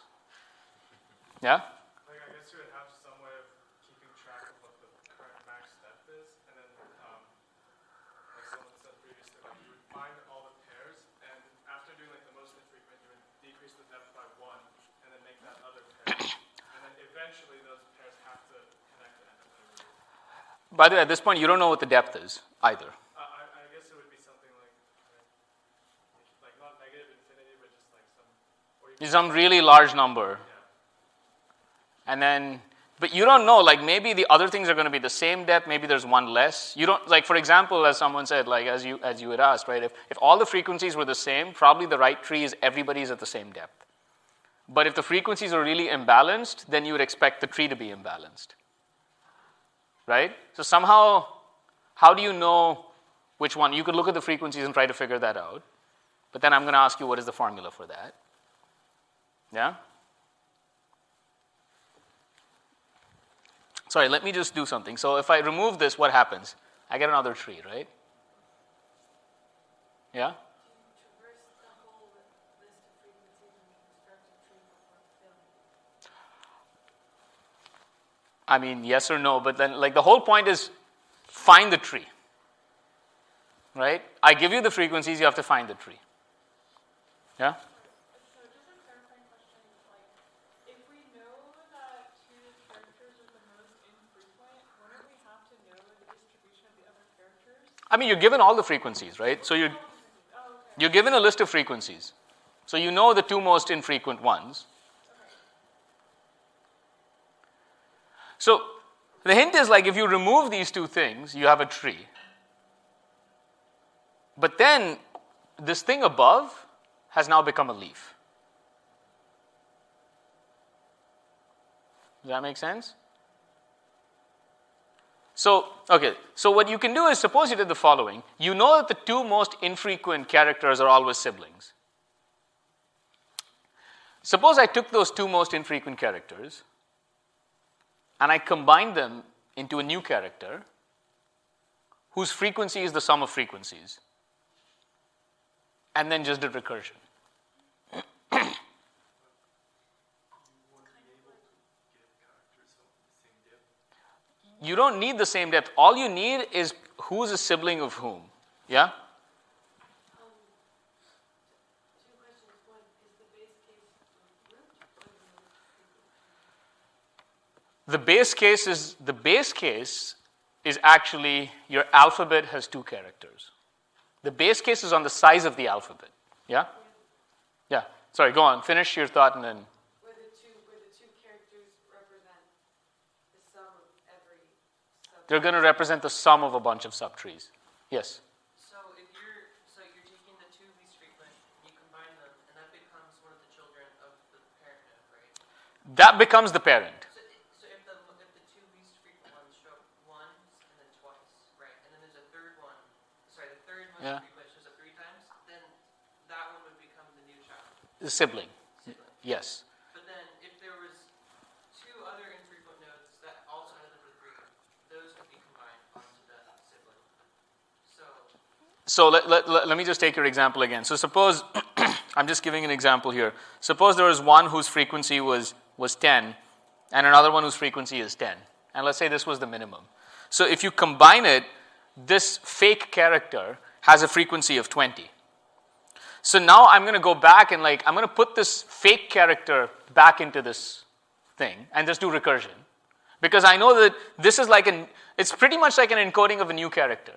Yeah? Like, I guess you would have some way of keeping track of what the current max depth is, and then, like someone said previously, like you would find all the pairs, and after doing like the most infrequent, you would decrease the depth by 1, and then make that other pair, and then eventually those pairs have to connect and end up in a root. By the way, at this point, you don't know what the depth is either. I guess it would be something like not negative infinity, but just like some, or you Some really large number. And then, but you don't know, like maybe the other things are going to be the same depth, maybe there's one less. You don't, like for example, as someone said, like as you had asked, right, if all the frequencies were the same, probably the right tree is everybody's at the same depth. But if the frequencies are really imbalanced, then you would expect the tree to be imbalanced. Right? So somehow, how do you know which one? You could look at the frequencies and try to figure that out. But then I'm going to ask you, what is the formula for that? Yeah? Sorry, let me just do something. So if I remove this, what happens? I get another tree, right? Yeah? Do you traverse the whole list of frequencies and construct a tree before filling? I mean, yes or no, but then like the whole point is find the tree. Right? I give you the frequencies, you have to find the tree. Yeah? So just a clarifying question, like, if we know that two characters are the most infrequent, wouldn't we have to know the distribution of the other characters? I mean, you're given all the frequencies, right? So you're given a list of frequencies. So you know the two most infrequent ones. So the hint is like if you remove these two things, you have a tree. But then this thing above has now become a leaf. Does that make sense? So, okay, so what you can do is suppose you did the following. You know that the two most infrequent characters are always siblings. Suppose I took those two most infrequent characters and I combined them into a new character whose frequency is the sum of frequencies, and then just did recursion. You don't need the same depth. All you need is who's a sibling of whom. Yeah? Two questions. One, is the base case the root or the frequency? The base case is actually your alphabet has two characters. The base case is on the size of the alphabet. Yeah? Yeah. Sorry, go on. Finish your thought and then. Where the two characters represent the sum of every sub. They're going to represent the sum of a bunch of subtrees. Yes? So you're taking the two least frequent, you combine them, and that becomes one of the children of the parent node, right? That becomes the parent. So if the two least frequent ones show up once and then twice, right? And then there's a third one. Sorry, the third most Yeah. frequent shows up 3 times, then that one would become the new child. The sibling. Yes. But then So let me just take your example again. So suppose, I'm just giving an example here. Suppose there was one whose frequency was 10 and another one whose frequency is 10. And let's say this was the minimum. So if you combine it, this fake character has a frequency of 20. So now I'm going to go back and I'm going to put this fake character back into this thing and just do recursion. Because I know that this is it's pretty much like an encoding of a new character.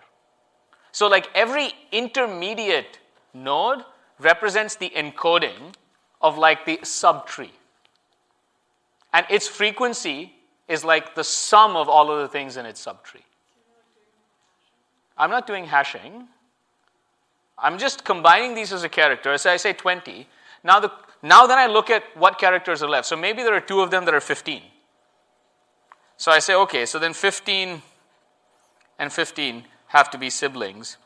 So every intermediate node represents the encoding of the subtree. And its frequency is the sum of all of the things in its subtree. I'm not doing hashing. I'm just combining these as a character. So I say 20. Now then I look at what characters are left. So maybe there are two of them that are 15. So I say, okay, so then 15 and 15 have to be siblings.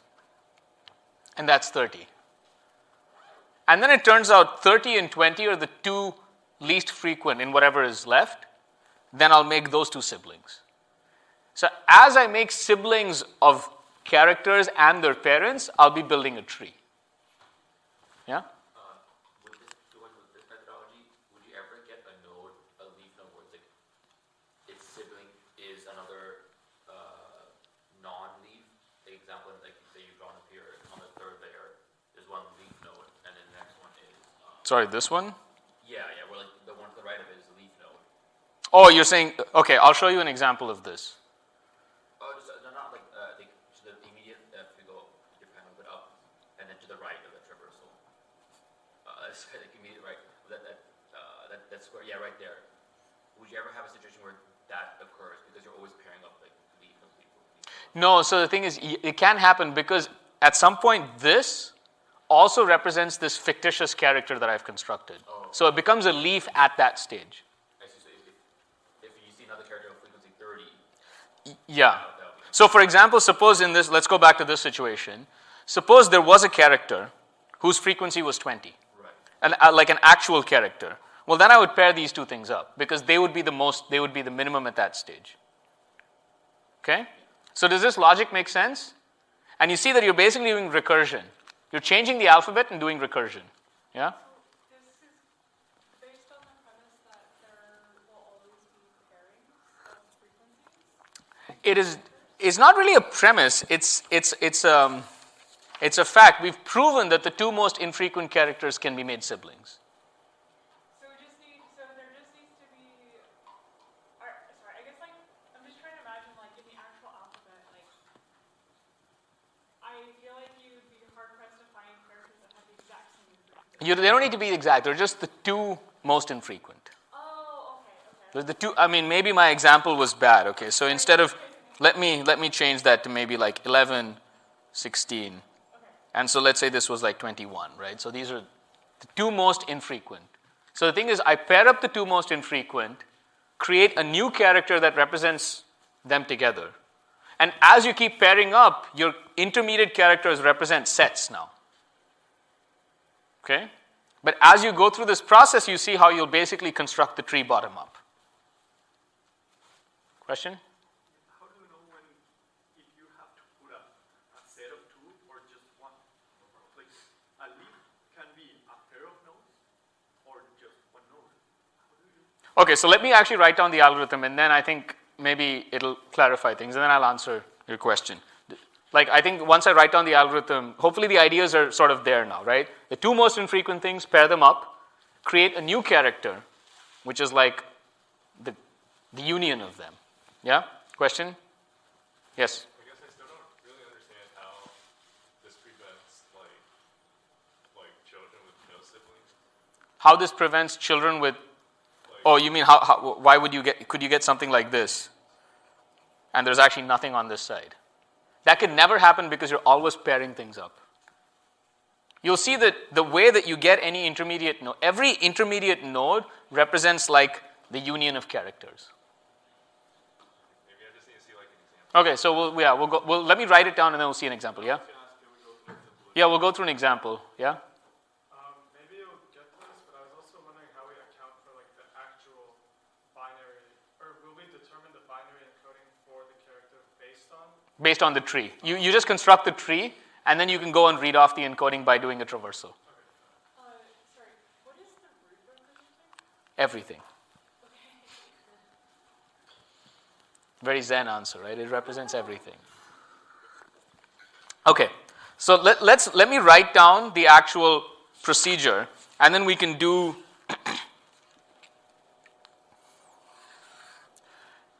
And that's 30. And then it turns out 30 and 20 are the two least frequent in whatever is left. Then I'll make those two siblings. So as I make siblings of characters and their parents, I'll be building a tree. Yeah? With this methodology, would you ever get a leaf node where its sibling is another non-leaf? The example that you've drawn up here, on the third layer, there's one leaf node, and then the next one is... Sorry, this one? Yeah, where the one to the right of it is a leaf node. Oh, you're saying, okay, I'll show you an example of this. Not to the immediate, if we go your pen a little bit up, and then to the right of the traversal. Immediate right, that square, yeah, right there. Would you ever have a situation where that occurs because you're always pairing up leaf and leaf? No, so the thing is, it can happen because at some point this also represents this fictitious character that I've constructed. Oh. So it becomes a leaf at that stage. I see. So if you see another character of frequency 30, Yeah. So for example, suppose in this, let's go back to this situation. Suppose there was a character whose frequency was 20. right? And like an actual character. Well, then I would pair these two things up because they would be the minimum at that stage. Okay? So does this logic make sense? And you see that you're basically doing recursion. You're changing the alphabet and doing recursion. Yeah? So this is based on the premise that there will always be pairings of frequencies? It's not really a premise. It's a fact. We've proven that the two most infrequent characters can be made siblings. So there just needs to be, sorry, I guess I'm just trying to imagine in the actual alphabet, I feel like you would be hard pressed to find characters that have the exact same frequency. They don't need to be exact. They're just the two most infrequent. Oh, okay. They're the two. I mean, maybe my example was bad. Okay, so instead of let me change that to maybe 11, 16. And so let's say this was 21, right? So these are the two most infrequent. So the thing is, I pair up the two most infrequent, create a new character that represents them together. And as you keep pairing up, your intermediate characters represent sets now. Okay? But as you go through this process, you see how you'll basically construct the tree bottom up. Question? How do you know if you have to put a set of two or just one? Like a leaf can be a pair of nodes or just one node. How do you? Okay, so let me actually write down the algorithm, and then I think maybe it'll clarify things, and then I'll answer your question. I think once I write down the algorithm, hopefully the ideas are sort of there now, right? The two most infrequent things, pair them up, create a new character, which is the union of them. Yeah? Question? Yes? I guess I still don't really understand how this prevents children with no siblings. How this prevents children with... Oh, you mean why would could you get something like this? And there's actually nothing on this side. That can never happen because you're always pairing things up. You'll see that the way that you get any intermediate node, every intermediate node represents the union of characters. Maybe I just need to see an example. Okay, so let me write it down and then we'll see an example, yeah? Yeah, we'll go through an example, yeah? Maybe you'll get this, but I was also wondering how we account for the actual binary, or will we determine the binary encoding for the character based on? Based on the tree. You just construct the tree, And then you can go and read off the encoding by doing a traversal. Sorry, what is the root representing? Everything. Very Zen answer, right? It represents everything. Okay, so let me write down the actual procedure, and then we can do.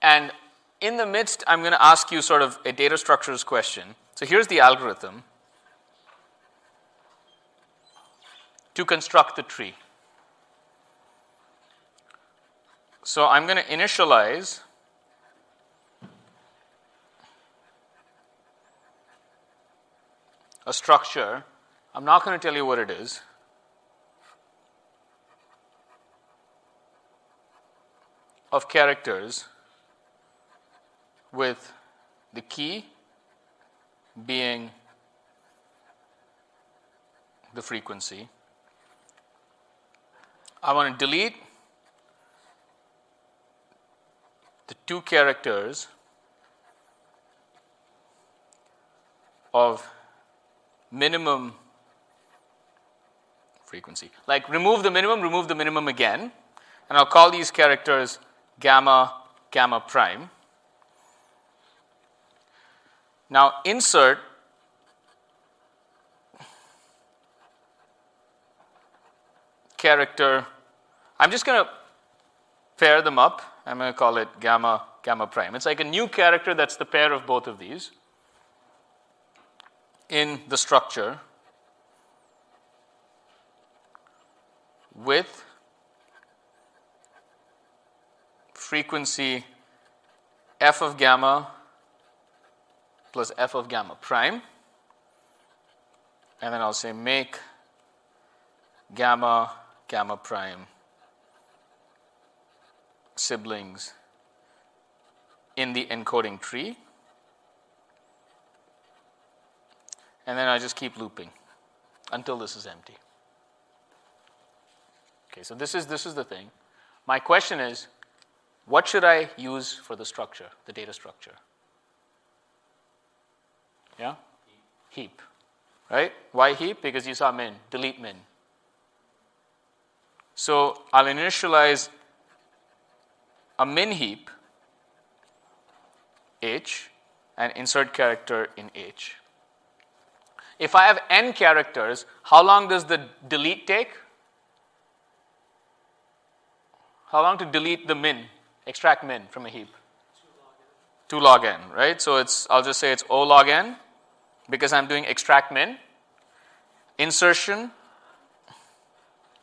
And in the midst, I'm going to ask you sort of a data structures question. So here's the algorithm to construct the tree. So I'm going to initialize a structure. I'm not going to tell you what it is. Of characters with the key being the frequency. I want to delete the 2 characters of minimum frequency. Like remove the minimum again, and I'll call these characters gamma, gamma prime. Now insert character. I'm just going to pair them up. I'm going to call it gamma, gamma prime. It's like a new character that's the pair of both of these in the structure with frequency f of gamma plus f of gamma prime. And then I'll say make gamma, gamma prime siblings in the encoding tree. And then I just keep looping until this is empty. Okay, so this is the thing. My question is, what should I use for the structure, the data structure? Yeah? Heap. Right? Why heap? Because you saw min. Delete min. So I'll initialize a min heap, h, and insert character in h. If I have n characters, how long does the delete take? How long to delete the min, extract min from a heap? 2 log n, right? So I'll just say it's O log n because I'm doing extract min. Insertion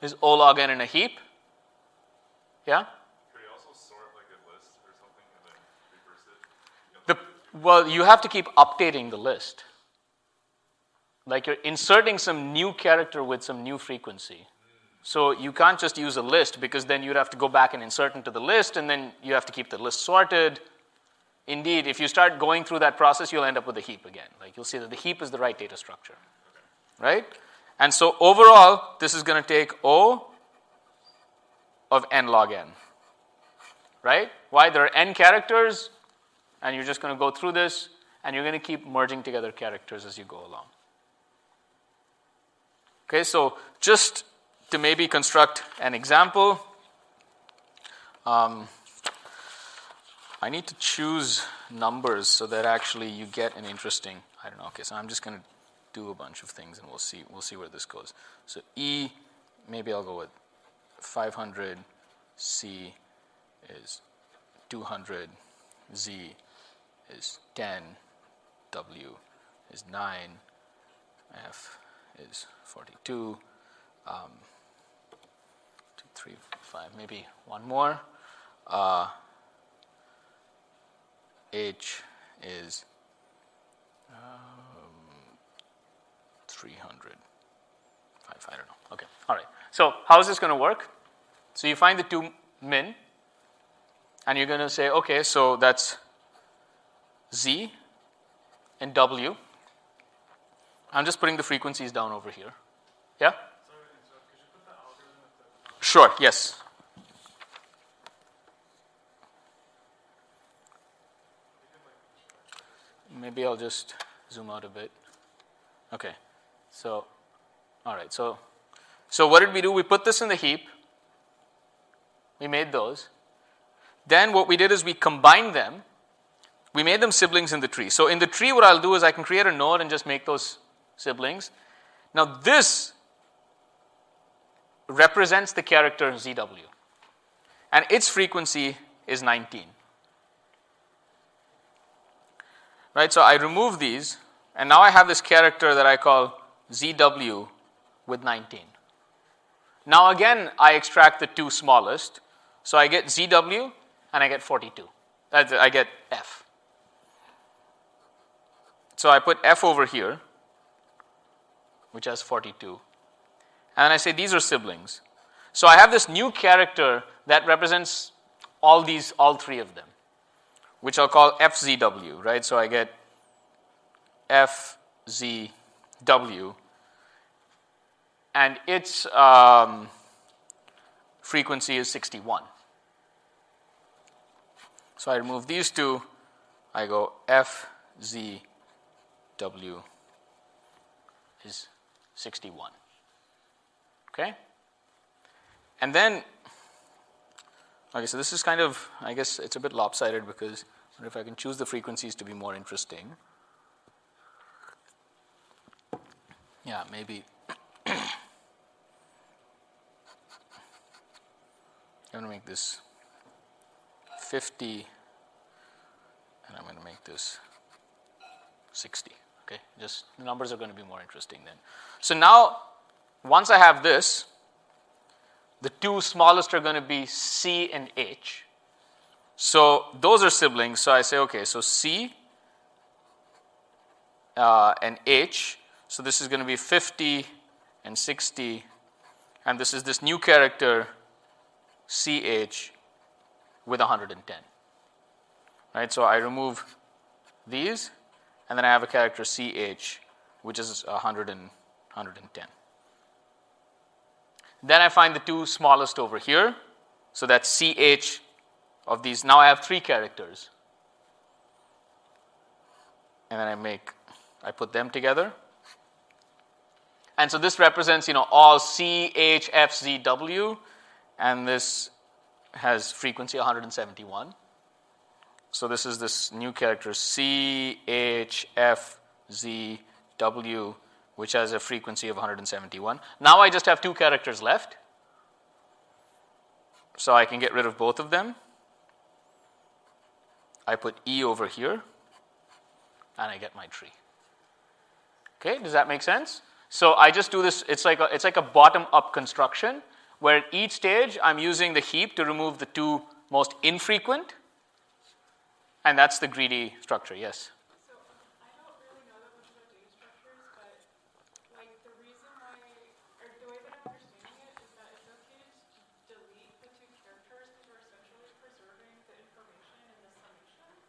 is O log n in a heap. Yeah? Could you also sort like a list or something and then reverse it? Well, you have to keep updating the list. Like you're inserting some new character with some new frequency. So you can't just use a list because then you'd have to go back and insert into the list and then you have to keep the list sorted. Indeed, if you start going through that process, you'll end up with a heap again. Like you'll see that the heap is the right data structure. Right? And so overall, this is going to take O of n log n. Right? Why? There are n characters and you're just going to go through this and you're going to keep merging together characters as you go along. Okay, so just to maybe construct an example, I need to choose numbers so that actually you get an interesting, I don't know, okay, so I'm just going to do a bunch of things and we'll see where this goes. So E, maybe I'll go with 500, C is 200, Z is 10, W is 9, F is 42, 2, 3, 5, maybe one more. H is 300. I don't know. Okay, all right. So how is this going to work? So you find the 2 min, and you're going to say, okay, so that's Z and W. I'm just putting the frequencies down over here. Yeah? Sure, yes. Maybe I'll just zoom out a bit. Okay. So, all right. So what did we do? We put this in the heap. We made those. Then what we did is we combined them. We made them siblings in the tree. So in the tree, what I'll do is I can create a node and just make those siblings. Now this represents the character ZW. And its frequency is 19. Right, so I remove these, and now I have this character that I call ZW with 19. Now again, I extract the two smallest. So I get ZW and I get 42. I get F. So I put F over here, which has 42. And I say these are siblings. So I have this new character that represents all three of them, which I'll call FZW, right? So I get FZW, and its frequency is 61. So I remove these two, I go FZW is 61. Okay? And then, okay, so this is kind of, I guess it's a bit lopsided because I wonder if I can choose the frequencies to be more interesting. Yeah, maybe. I'm going to make this 50, and I'm going to make this 60. Okay, just the numbers are going to be more interesting then. So now, once I have this, the two smallest are going to be C and H. So those are siblings. So I say, okay, so C and H. So this is going to be 50 and 60. And this is this new character, CH, with 110. Right? So I remove these, and then I have a character CH, which is 110. Then I find the two smallest over here. So that's CH of these. Now I have three characters. And then I put them together. And so this represents, all C, H, F, Z, W. And this has frequency 171. So this is this new character C, H, F, Z, W, which has a frequency of 171. Now I just have two characters left. So I can get rid of both of them. I put E over here, and I get my tree. Okay, does that make sense? So I just do this, it's like a bottom-up construction, where at each stage I'm using the heap to remove the two most infrequent, and that's the greedy structure, yes? So I don't really know that much about data structures, but like the reason why, or the way that I'm understanding it is that it's okay to delete the two characters because we're essentially preserving the information in the summation.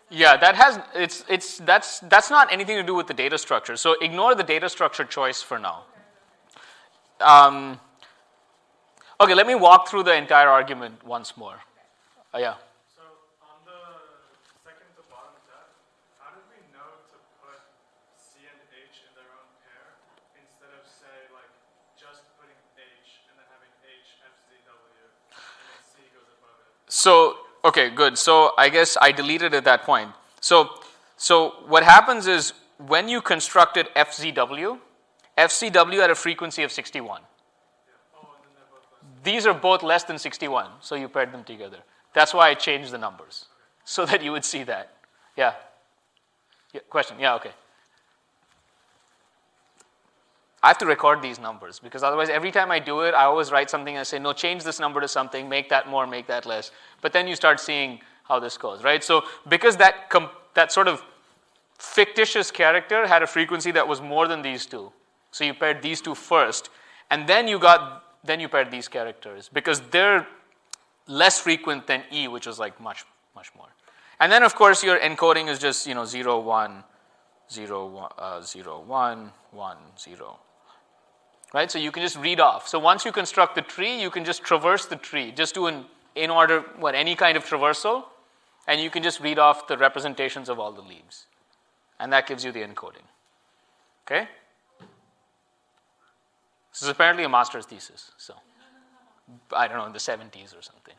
Yeah, that's not anything to do with the data structure. So ignore the data structure choice for now. Okay, let me walk through the entire argument once more. Yeah. So on the second to bottom tab, how did we know to put C and H in their own pair instead of say like just putting H and then having H, F, Z, W, and then C goes above it? So, okay, good. So I guess I deleted at that point. So what happens is when you constructed FZW had a frequency of 61. These are both less than 61, so you paired them together. That's why I changed the numbers, so that you would see that. Yeah? Question? Yeah, okay. I have to record these numbers, because otherwise every time I do it, I always write something and say, no, change this number to something, make that more, make that less. But then you start seeing how this goes, right? So because that sort of fictitious character had a frequency that was more than these two, so you paired these two first, and then you paired these characters, because they're less frequent than E, which was like much, much more. And then, of course, your encoding is just, 0, 1, 0, 1, 1, 0. Right? So you can just read off. So once you construct the tree, you can just traverse the tree. Just do in order, any kind of traversal, and you can just read off the representations of all the leaves. And that gives you the encoding. Okay? This is apparently a master's thesis, so I don't know, in the 70s or something.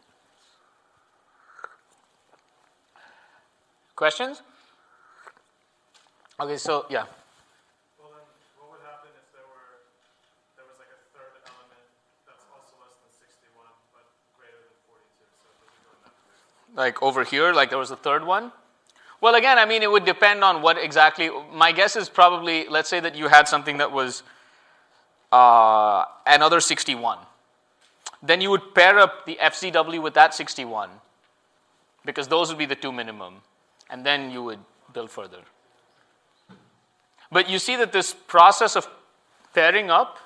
Questions? Okay, so yeah. Well then, what would happen if there was like a third element that's also less than 61, but greater than 42, so it doesn't go in that direction? Like over here, like there was a third one? Well, again, I mean, it would depend on what exactly. My guess is probably, let's say that you had something that was another 61. Then you would pair up the FCW with that 61, because those would be the two minimum, and then you would build further. But you see that this process of pairing up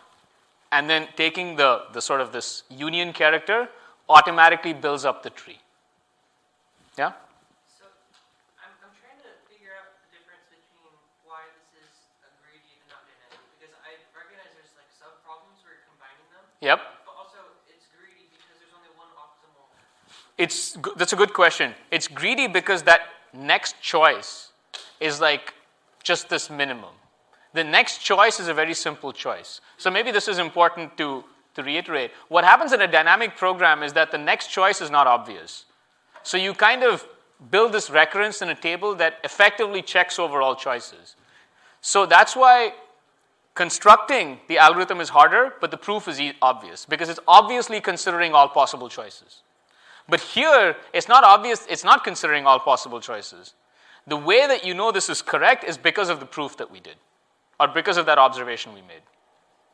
and then taking the sort of this union character automatically builds up the tree. Yeah? So I'm trying to figure out the difference between why this is a greedy and not dynamic, because I recognize there's like sub-problems where you're combining them, Yep. but also it's greedy because there's only one optimal. That's a good question. It's greedy because that next choice is like just this minimum. The next choice is a very simple choice. So maybe this is important to reiterate. What happens in a dynamic program is that the next choice is not obvious. So you kind of build this recurrence in a table that effectively checks over all choices. So that's why constructing the algorithm is harder, but the proof is obvious, because it's obviously considering all possible choices. But here, it's not obvious, it's not considering all possible choices. The way that you know this is correct is because of the proof that we did, or because of that observation we made.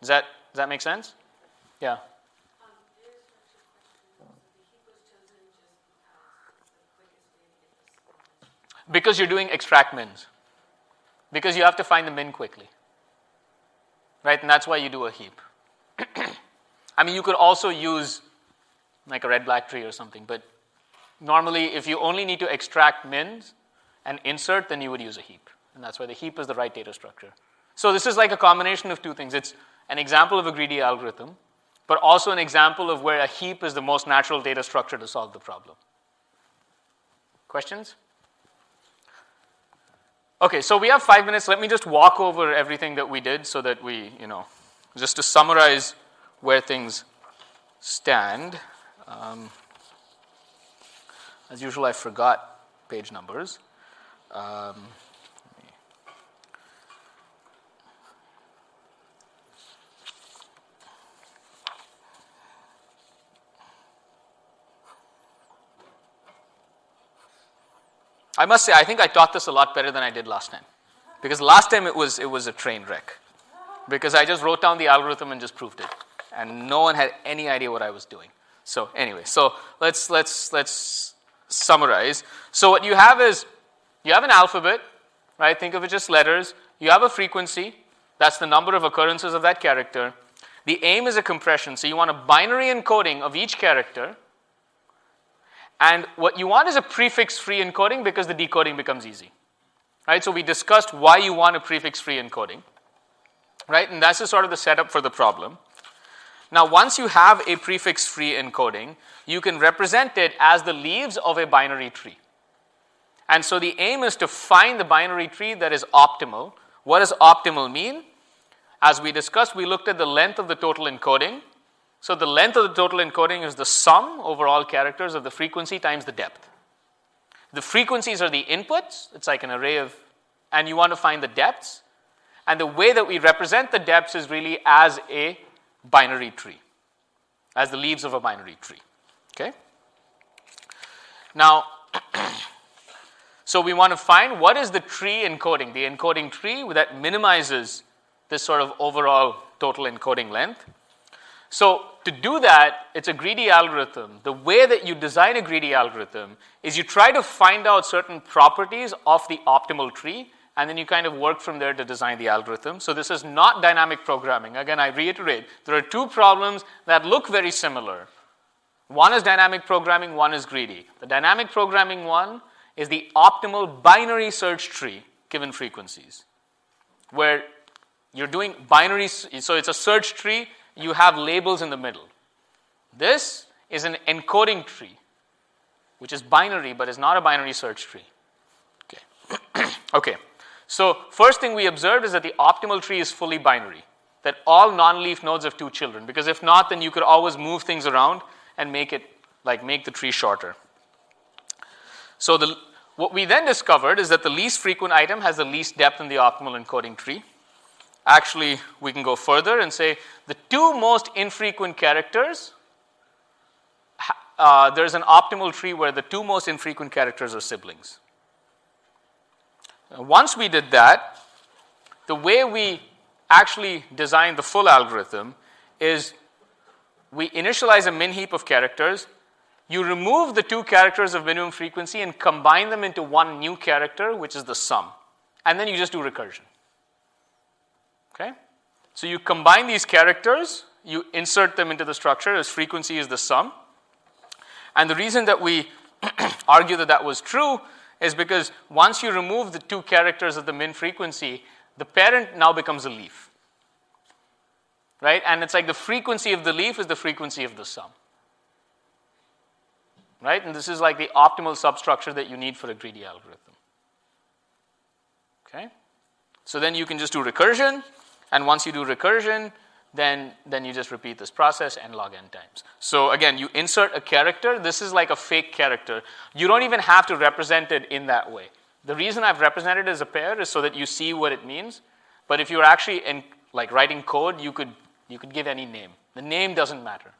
Does that make sense? Yeah. There's actually a question. So the heap was chosen just because it's the quickest way to get the smallest. Because you're doing extract mins. Because you have to find the min quickly. Right? And that's why you do a heap. I mean, you could also use like a red-black tree or something, but normally if you only need to extract mins and insert, then you would use a heap. And that's why the heap is the right data structure. So this is like a combination of two things. It's an example of a greedy algorithm, but also an example of where a heap is the most natural data structure to solve the problem. Questions? Okay, so we have 5 minutes. Let me just walk over everything that we did so that we, just to summarize where things stand. As usual, I forgot page numbers. I must say, I think I taught this a lot better than I did last time. Because last time it was a train wreck. Because I just wrote down the algorithm and just proved it. And no one had any idea what I was doing. So anyway, so let's summarize. So what you have is, you have an alphabet, right? Think of it just letters. You have a frequency. That's the number of occurrences of that character. The aim is a compression. So you want a binary encoding of each character. And what you want is a prefix-free encoding because the decoding becomes easy. Right? So we discussed why you want a prefix-free encoding. Right? And that's sort of the setup for the problem. Now, once you have a prefix-free encoding, you can represent it as the leaves of a binary tree. And so the aim is to find the binary tree that is optimal. What does optimal mean? As we discussed, we looked at the length of the total encoding. So the length of the total encoding is the sum over all characters of the frequency times the depth. The frequencies are the inputs. It's like an array of, and you want to find the depths. And the way that we represent the depths is really as a binary tree, as the leaves of a binary tree. Okay? Now, so we want to find what is the tree encoding, the encoding tree that minimizes this sort of overall total encoding length. So to do that, it's a greedy algorithm. The way that you design a greedy algorithm is you try to find out certain properties of the optimal tree, and then you kind of work from there to design the algorithm. So this is not dynamic programming. Again, I reiterate, there are two problems that look very similar. One is dynamic programming, one is greedy. The dynamic programming one is the optimal binary search tree given frequencies, where you're doing binary, so it's a search tree, you have labels in the middle. This is an encoding tree, which is binary, but is not a binary search tree. Okay. Okay. So first thing we observed is that the optimal tree is fully binary, that all non-leaf nodes have 2 children, because if not, then you could always move things around and make the tree shorter. So what we then discovered is that the least frequent item has the least depth in the optimal encoding tree. Actually, we can go further and say the 2 most infrequent characters, there's an optimal tree where the 2 most infrequent characters are siblings. Once we did that, the way we actually designed the full algorithm is we initialize a min heap of characters. You remove the 2 characters of minimum frequency and combine them into one new character, which is the sum. And then you just do recursion. Okay? So you combine these characters, you insert them into the structure as frequency is the sum. And the reason that we argue that that was true is because once you remove the 2 characters of the min frequency, the parent now becomes a leaf. Right? And it's like the frequency of the leaf is the frequency of the sum. Right? And this is like the optimal substructure that you need for a greedy algorithm. Okay? So then you can just do recursion, and once you do recursion, then you just repeat this process n log n times. So again, you insert a character. This is like a fake character. You don't even have to represent it in that way. The reason I've represented it as a pair is so that you see what it means. But if you're actually writing code, you could give any name. The name doesn't matter.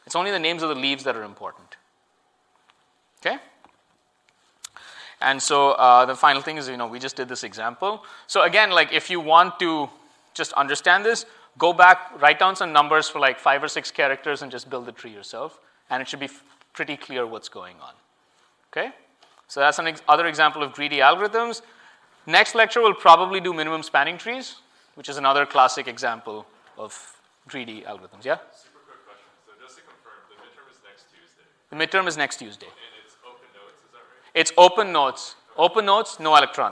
It's only the names of the leaves that are important. Okay? And so the final thing is, we just did this example. So again, if you want to just understand this, go back, write down some numbers for 5 or 6 characters and just build the tree yourself. And it should be pretty clear what's going on. Okay? So that's another example of greedy algorithms. Next lecture, we'll probably do minimum spanning trees, which is another classic example of greedy algorithms. Yeah? Super quick question. So just to confirm, the midterm is next Tuesday. The midterm is next Tuesday. And it's open notes, is that right? It's open notes. Open notes, no electronics.